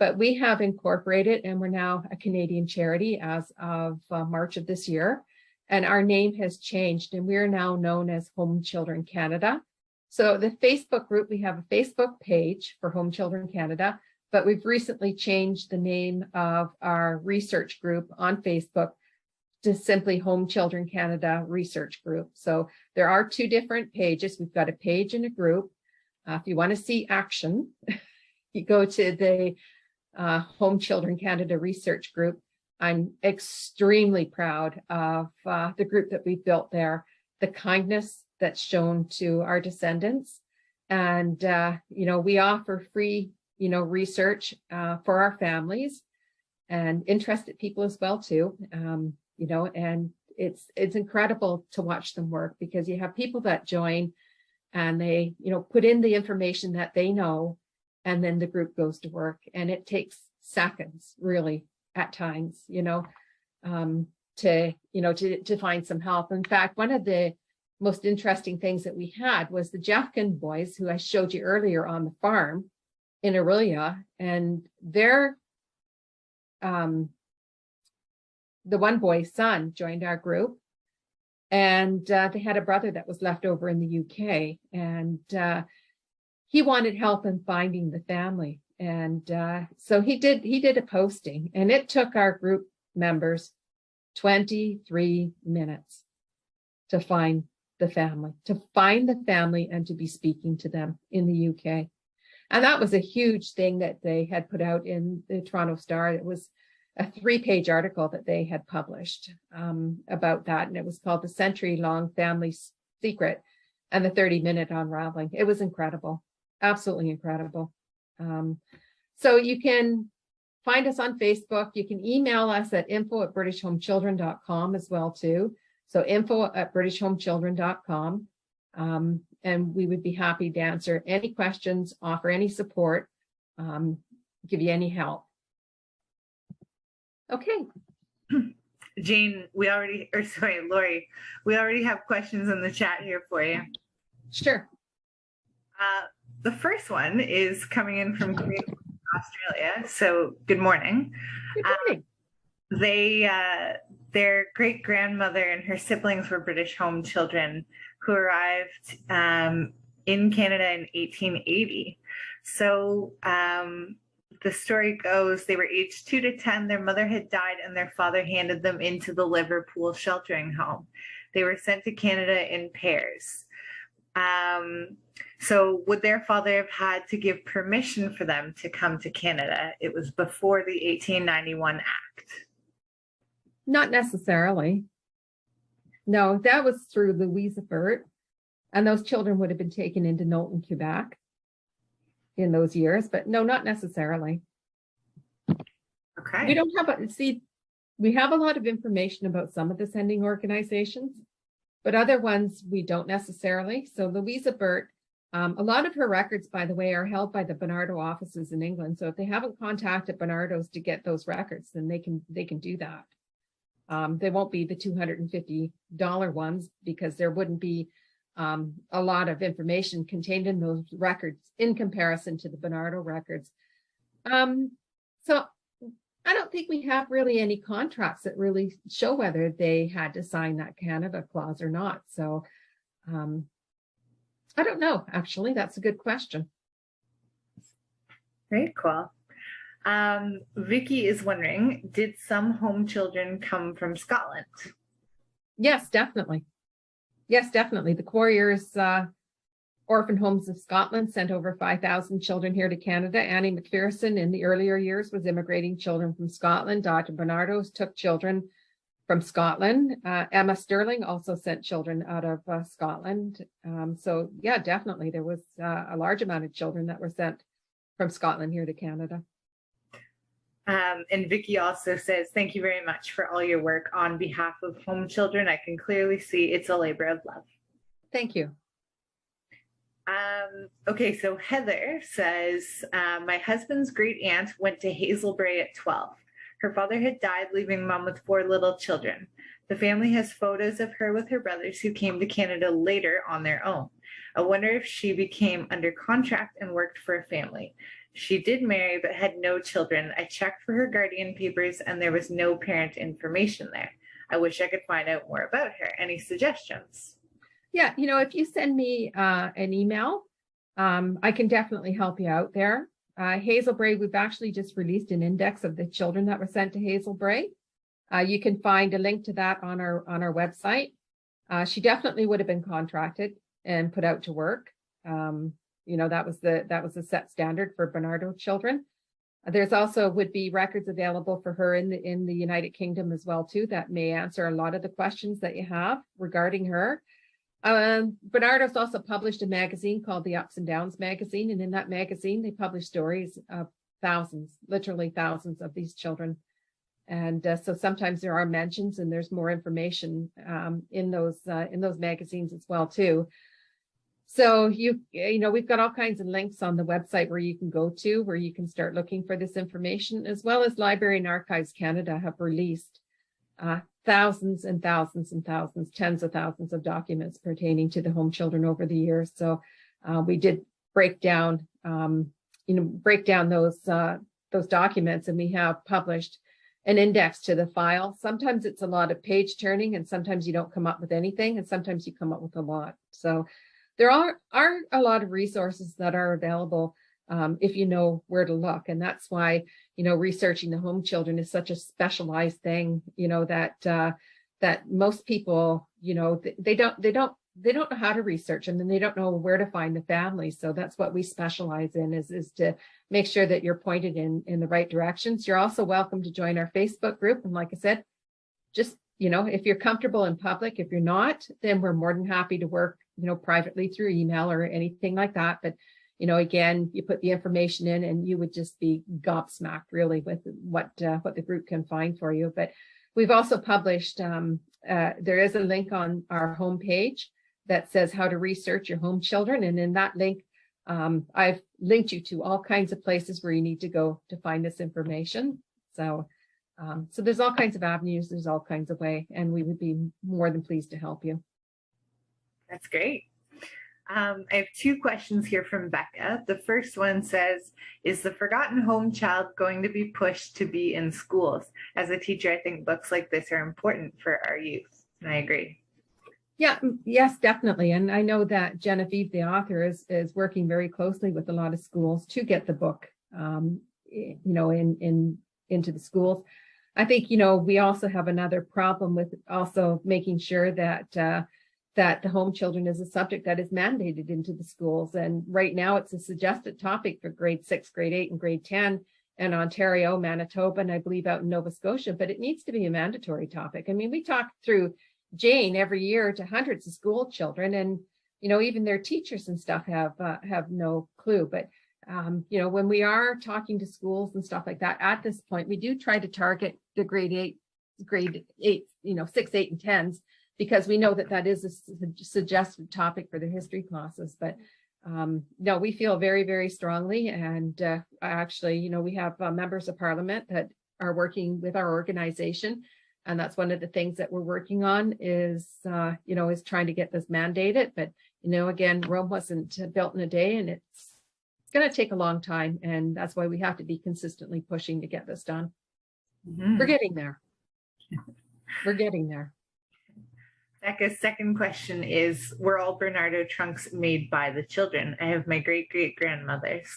but we have incorporated, and we're now a Canadian charity as of March of this year. And our name has changed, and we are now known as Home Children Canada. So the Facebook group, we have a Facebook page for Home Children Canada, but we've recently changed the name of our research group on Facebook to simply Home Children Canada Research Group. So there are two different pages. We've got a page and a group. If you want to see action, you go to the Home Children Canada Research Group. I'm extremely proud of the group that we've built there, the kindness that's shown to our descendants. And, we offer free, research for our families and interested people as well, too. And it's incredible to watch them work, because you have people that join and they, put in the information that they know, and then the group goes to work, and it takes seconds, really, at times, to find some help. In fact, one of the most interesting things that we had was the Jeffkin boys, who I showed you earlier on the farm in Aurelia, and their the one boy's son joined our group, and they had a brother that was left over in the UK, and he wanted help in finding the family. And so he did a posting, and it took our group members 23 minutes to find the family and to be speaking to them in the UK. And that was a huge thing that they had put out in the Toronto Star. It was a 3-page article that they had published about that. And it was called The Century-Long Family Secret and the 30-Minute Unraveling. It was incredible, absolutely incredible. So you can find us on Facebook. You can email us at info@britishhomechildren.com as well, too. So info@britishhomechildren.com. And we would be happy to answer any questions, offer any support, give you any help. Okay. Jane, Lori, we already have questions in the chat here for you. Sure. The first one is coming in from Queensland, Australia. So good morning. Good morning. Their great grandmother and her siblings were British home children who arrived in Canada in 1880. So the story goes, they were aged 2 to 10. Their mother had died, and their father handed them into the Liverpool sheltering home. They were sent to Canada in pairs. So would their father have had to give permission for them to come to Canada? It was before the 1891 Act. Not necessarily. No, that was through Louisa Burt, and those children would have been taken into Knowlton, Quebec in those years, but no, not necessarily. Okay. We don't have we have a lot of information about some of the sending organizations, but other ones we don't necessarily. So Louisa Burt, a lot of her records, by the way, are held by the Bernardo offices in England. So if they haven't contacted Bernardo's to get those records, then they can do that. They won't be the $250 ones, because there wouldn't be a lot of information contained in those records in comparison to the Bernardo records. So I don't think we have really any contracts that really show whether they had to sign that Canada clause or not. So I don't know, actually. That's a good question. Very cool. Vicky is wondering, did some home children come from Scotland? Yes, definitely. Yes, definitely. The Quarriers Orphan Homes of Scotland sent over 5,000 children here to Canada. Annie McPherson in the earlier years was immigrating children from Scotland. Dr. Bernardo's took children from Scotland. Emma Sterling also sent children out of Scotland. So yeah, definitely there was a large amount of children that were sent from Scotland here to Canada. And Vicky also says, thank you very much for all your work on behalf of home children. I can clearly see it's a labor of love. Thank you. Okay, so Heather says, my husband's great aunt went to Hazelbrae at 12. Her father had died, leaving mom with 4 little children. The family has photos of her with her brothers who came to Canada later on their own. I wonder if she became under contract and worked for a family. She did marry but had no children. I checked for her guardian papers and there was no parent information there. I wish I could find out more about her. Any suggestions? Yeah, if you send me an email, I can definitely help you out there. Hazel Bray, we've actually just released an index of the children that were sent to Hazel Bray. You can find a link to that on our website. She definitely would have been contracted and put out to work. That was the set standard for Bernardo children. There's also would be records available for her in the United Kingdom as well too, that may answer a lot of the questions that you have regarding her. Bernardo's also published a magazine called the Ups and Downs magazine, and in that magazine they publish stories of thousands, literally thousands of these children. And so sometimes there are mentions and there's more information in those magazines as well too. So we've got all kinds of links on the website where you can go to, where you can start looking for this information, as well as Library and Archives Canada have released thousands and thousands and thousands, tens of thousands of documents pertaining to the home children over the years. So we did break down those documents, and we have published an index to the file. Sometimes it's a lot of page turning, and sometimes you don't come up with anything, and sometimes you come up with a lot. So there are a lot of resources that are available if you know where to look. And that's why, researching the home children is such a specialized thing, that most people, they don't know how to research them, and they don't know where to find the families. So that's what we specialize in, is to make sure that you're pointed in the right directions. You're also welcome to join our Facebook group. And like I said, just, if you're comfortable in public, if you're not, then we're more than happy to work, privately through email or anything like that. But, again, you put the information in and you would just be gobsmacked really with what the group can find for you. But we've also published, there is a link on our homepage that says how to research your home children. And in that link, I've linked you to all kinds of places where you need to go to find this information. So there's all kinds of avenues, there's all kinds of ways, and we would be more than pleased to help you. That's great. I have two questions here from Becca. The first one says, is the forgotten home child going to be pushed to be in schools? As a teacher, I think books like this are important for our youth. And I agree. Yeah, yes, definitely. And I know that Genevieve, the author, is working very closely with a lot of schools to get the book, into the schools. I think, we also have another problem with also making sure that the home children is a subject that is mandated into the schools. And right now it's a suggested topic for grade 6, grade 8, and grade 10 in Ontario, Manitoba, and I believe out in Nova Scotia, but it needs to be a mandatory topic. I mean, we talk through Jane every year to hundreds of school children, and, even their teachers and stuff have no clue. But, when we are talking to schools and stuff like that, at this point, we do try to target the grade 8, 6, 8, and 10s, because we know that is a suggested topic for the history classes. But no, we feel very, very strongly. And actually, we have members of Parliament that are working with our organization. And that's one of the things that we're working on is trying to get this mandated. But, again, Rome wasn't built in a day, and it's going to take a long time. And that's why we have to be consistently pushing to get this done. Mm-hmm. We're getting there. We're getting there. Becca's second question is, were all Bernardo trunks made by the children? I have my great-great-grandmothers.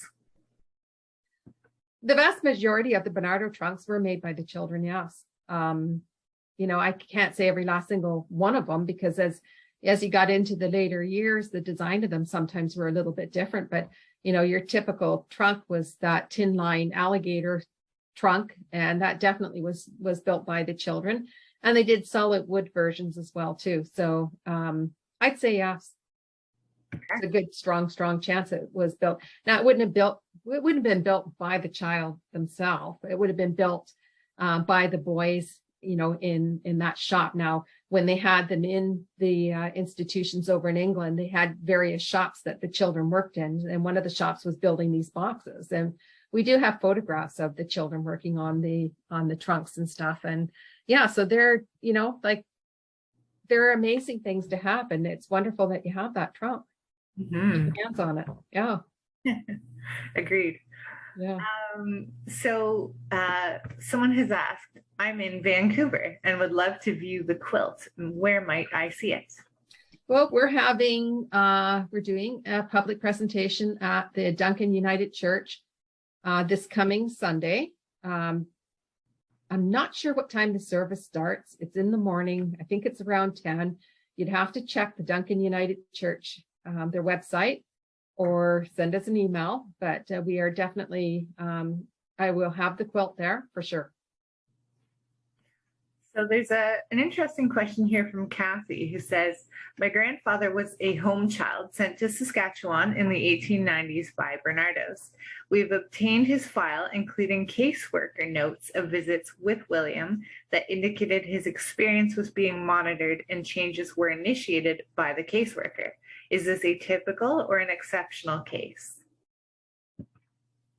The vast majority of the Bernardo trunks were made by the children, yes. I can't say every last single one of them, because as you got into the later years, the design of them sometimes were a little bit different. But, your typical trunk was that tin line alligator trunk, and that definitely was built by the children. And they did solid wood versions as well too. So I'd say yes. It's a good, strong chance it was built. Now it wouldn't have been built by the child themselves. It would have been built by the boys, in that shop. Now, when they had them in the institutions over in England, they had various shops that the children worked in, and one of the shops was building these boxes. And we do have photographs of the children working on the trunks and stuff. And yeah, so they're amazing things to have, and it's wonderful that you have that trunk. Mm-hmm. Hands on it. Yeah. Agreed. Yeah. Someone has asked, I'm in Vancouver and would love to view the quilt. Where might I see it? Well, we're doing a public presentation at the Duncan United Church this coming Sunday. I'm not sure what time the service starts. It's in the morning. I think it's around 10. You'd have to check the Duncan United Church, their website, or send us an email, but we are definitely, I will have the quilt there for sure. So there's an interesting question here from Kathy, who says, my grandfather was a home child sent to Saskatchewan in the 1890s by Bernardos. We've obtained his file, including caseworker notes of visits with William that indicated his experience was being monitored and changes were initiated by the caseworker. Is this a typical or an exceptional case?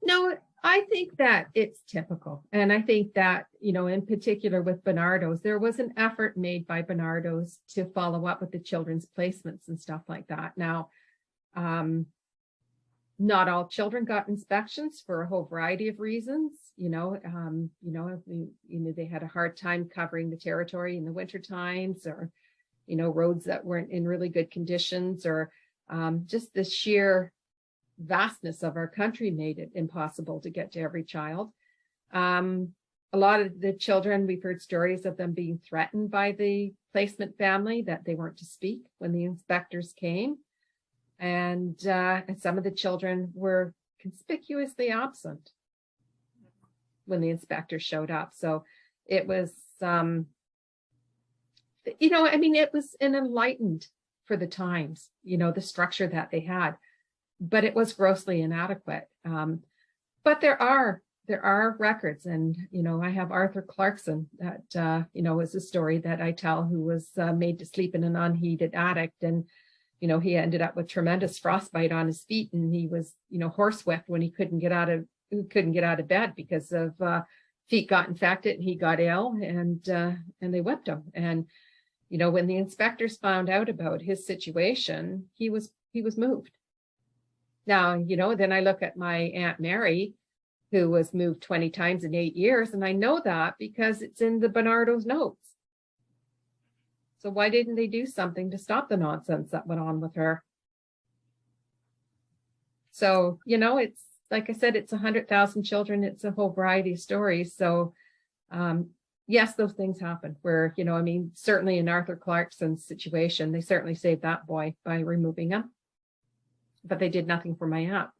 No, I think that it's typical. And I think that, in particular with Bernardos, there was an effort made by Bernardos to follow up with the children's placements and stuff like that. Now, not all children got inspections for a whole variety of reasons. They had a hard time covering the territory in the winter times, or, roads that weren't in really good conditions, or just the sheer vastness of our country made it impossible to get to every child. A lot of the children, we've heard stories of them being threatened by the placement family that they weren't to speak when the inspectors came. And some of the children were conspicuously absent when the inspectors showed up. So it was, it was enlightened for the times, the structure that they had, but it was grossly inadequate. But there are records, and, I have Arthur Clarkson that, is a story that I tell, who was made to sleep in an unheated attic. And, he ended up with tremendous frostbite on his feet, and he was, horsewhipped when he couldn't get out of bed because of feet got infected, and he got ill, and they whipped him. And, when the inspectors found out about his situation, he was moved. Now, then I look at my Aunt Mary, who was moved 20 times in 8 years, and I know that because it's in the Bernardos notes. So why didn't they do something to stop the nonsense that went on with her? So, it's, like I said, it's 100,000 children. It's a whole variety of stories. So, yes, those things happen where, certainly in Arthur Clarkson's situation, they certainly saved that boy by removing him. But they did nothing for my aunt.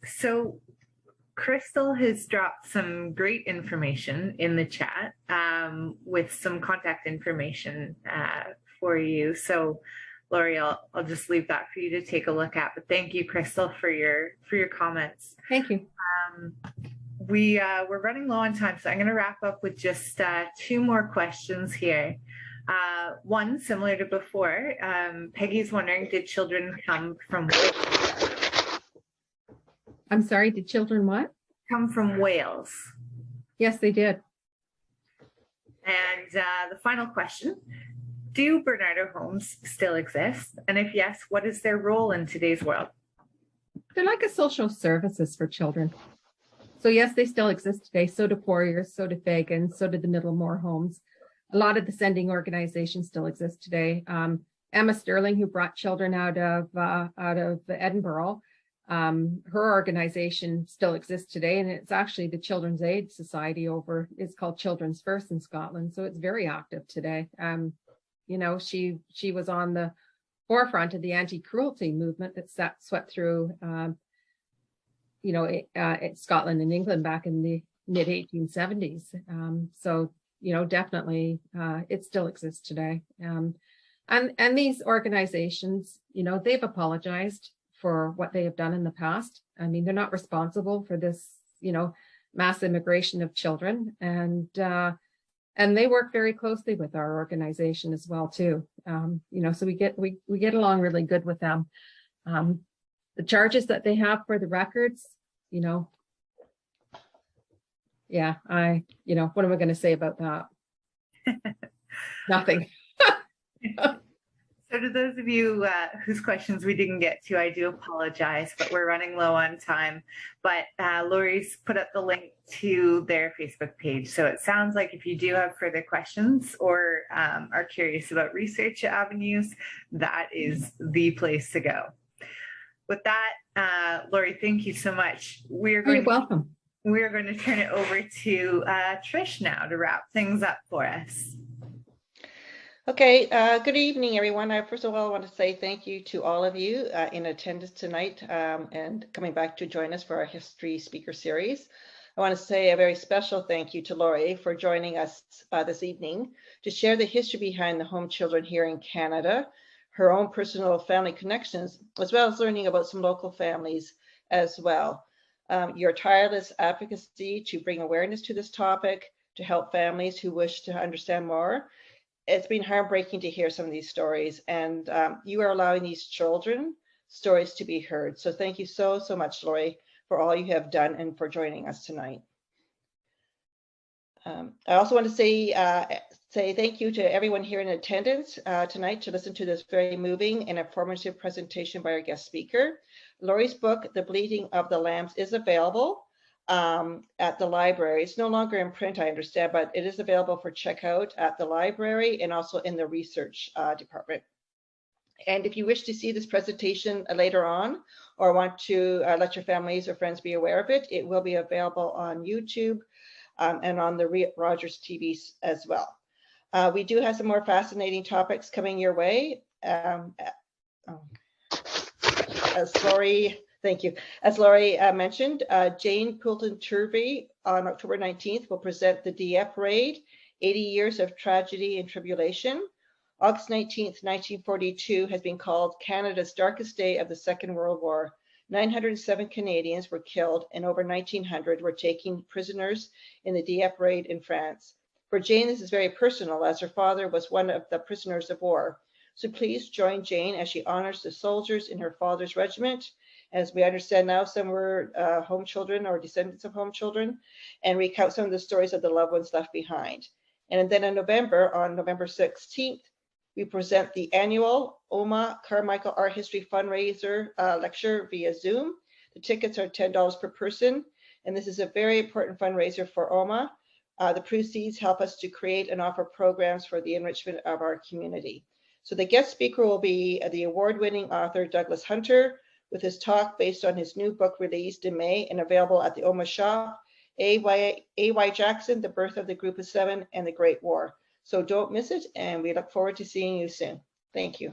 So Crystal has dropped some great information in the chat with some contact information for you. So Lori, I'll just leave that for you to take a look at. But thank you, Crystal, for your comments. Thank you. We're running low on time, so I'm going to wrap up with just 2 more questions here. One, similar to before, Peggy's wondering, did children come from Wales? I'm sorry, did children what? Come from Wales. Yes, they did. And the final question, do Bernardo homes still exist? And if yes, what is their role in today's world? They're like a social services for children. So yes, they still exist today. So do Poiriers, so do Fagan, so do the Middlemore homes. A lot of the sending organizations still exist today. Emma Sterling, who brought children out of Edinburgh, her organization still exists today, and it's actually the Children's Aid Society it's called Children's First in Scotland. So it's very active today. She was on the forefront of the anti-cruelty movement that swept through, Scotland and England back in the mid 1870s. So definitely, it still exists today. And these organizations, they've apologized for what they have done in the past. I mean, they're not responsible for this, mass immigration of children, and they work very closely with our organization as well too. So we get along really good with them. The charges that they have for the records, yeah, what am I going to say about that? Nothing. So to those of you whose questions we didn't get to, I do apologize, but we're running low on time. But Lori's put up the link to their Facebook page. So it sounds like if you do have further questions or are curious about research avenues, that is the place to go. With that, Lori, thank you so much. You're welcome. We're going to turn it over to Trish now to wrap things up for us. Okay, good evening, everyone. I first of all want to say thank you to all of you in attendance tonight and coming back to join us for our history speaker series. I want to say a very special thank you to Lori for joining us this evening to share the history behind the home children here in Canada, her own personal family connections, as well as learning about some local families as well. Your tireless advocacy to bring awareness to this topic, to help families who wish to understand more. It's been heartbreaking to hear some of these stories, and you are allowing these children stories to be heard. So thank you so much, Lori, for all you have done and for joining us tonight. I also want to say thank you to everyone here in attendance tonight to listen to this very moving and informative presentation by our guest speaker. Lori's book, The Bleating of the Lambs, is available at the library. It's no longer in print, I understand, but it is available for checkout at the library and also in the research department. And if you wish to see this presentation later on or want to let your families or friends be aware of it, it will be available on YouTube and on the Rogers TV as well. We do have some more fascinating topics coming your way. Thank you. As Lori mentioned, Jane Poulton-Turvey on October 19th will present the DF Raid, 80 Years of Tragedy and Tribulation. August 19th, 1942 has been called Canada's darkest day of the Second World War. 907 Canadians were killed and over 1,900 were taken prisoners in the DF Raid in France. For Jane, this is very personal as her father was one of the prisoners of war. So please join Jane as she honors the soldiers in her father's regiment. As we understand now, some were home children or descendants of home children, and recount some of the stories of the loved ones left behind. And then in November, on November 16th, we present the annual OMAH Carmichael Art History Fundraiser lecture via Zoom. The tickets are $10 per person, and this is a very important fundraiser for OMAH. The proceeds help us to create and offer programs for the enrichment of our community. So the guest speaker will be the award-winning author Douglas Hunter, with his talk based on his new book released in May and available at the OMAH shop, A.Y. Jackson, The Birth of the Group of Seven and the Great War. So don't miss it, and we look forward to seeing you soon. Thank you.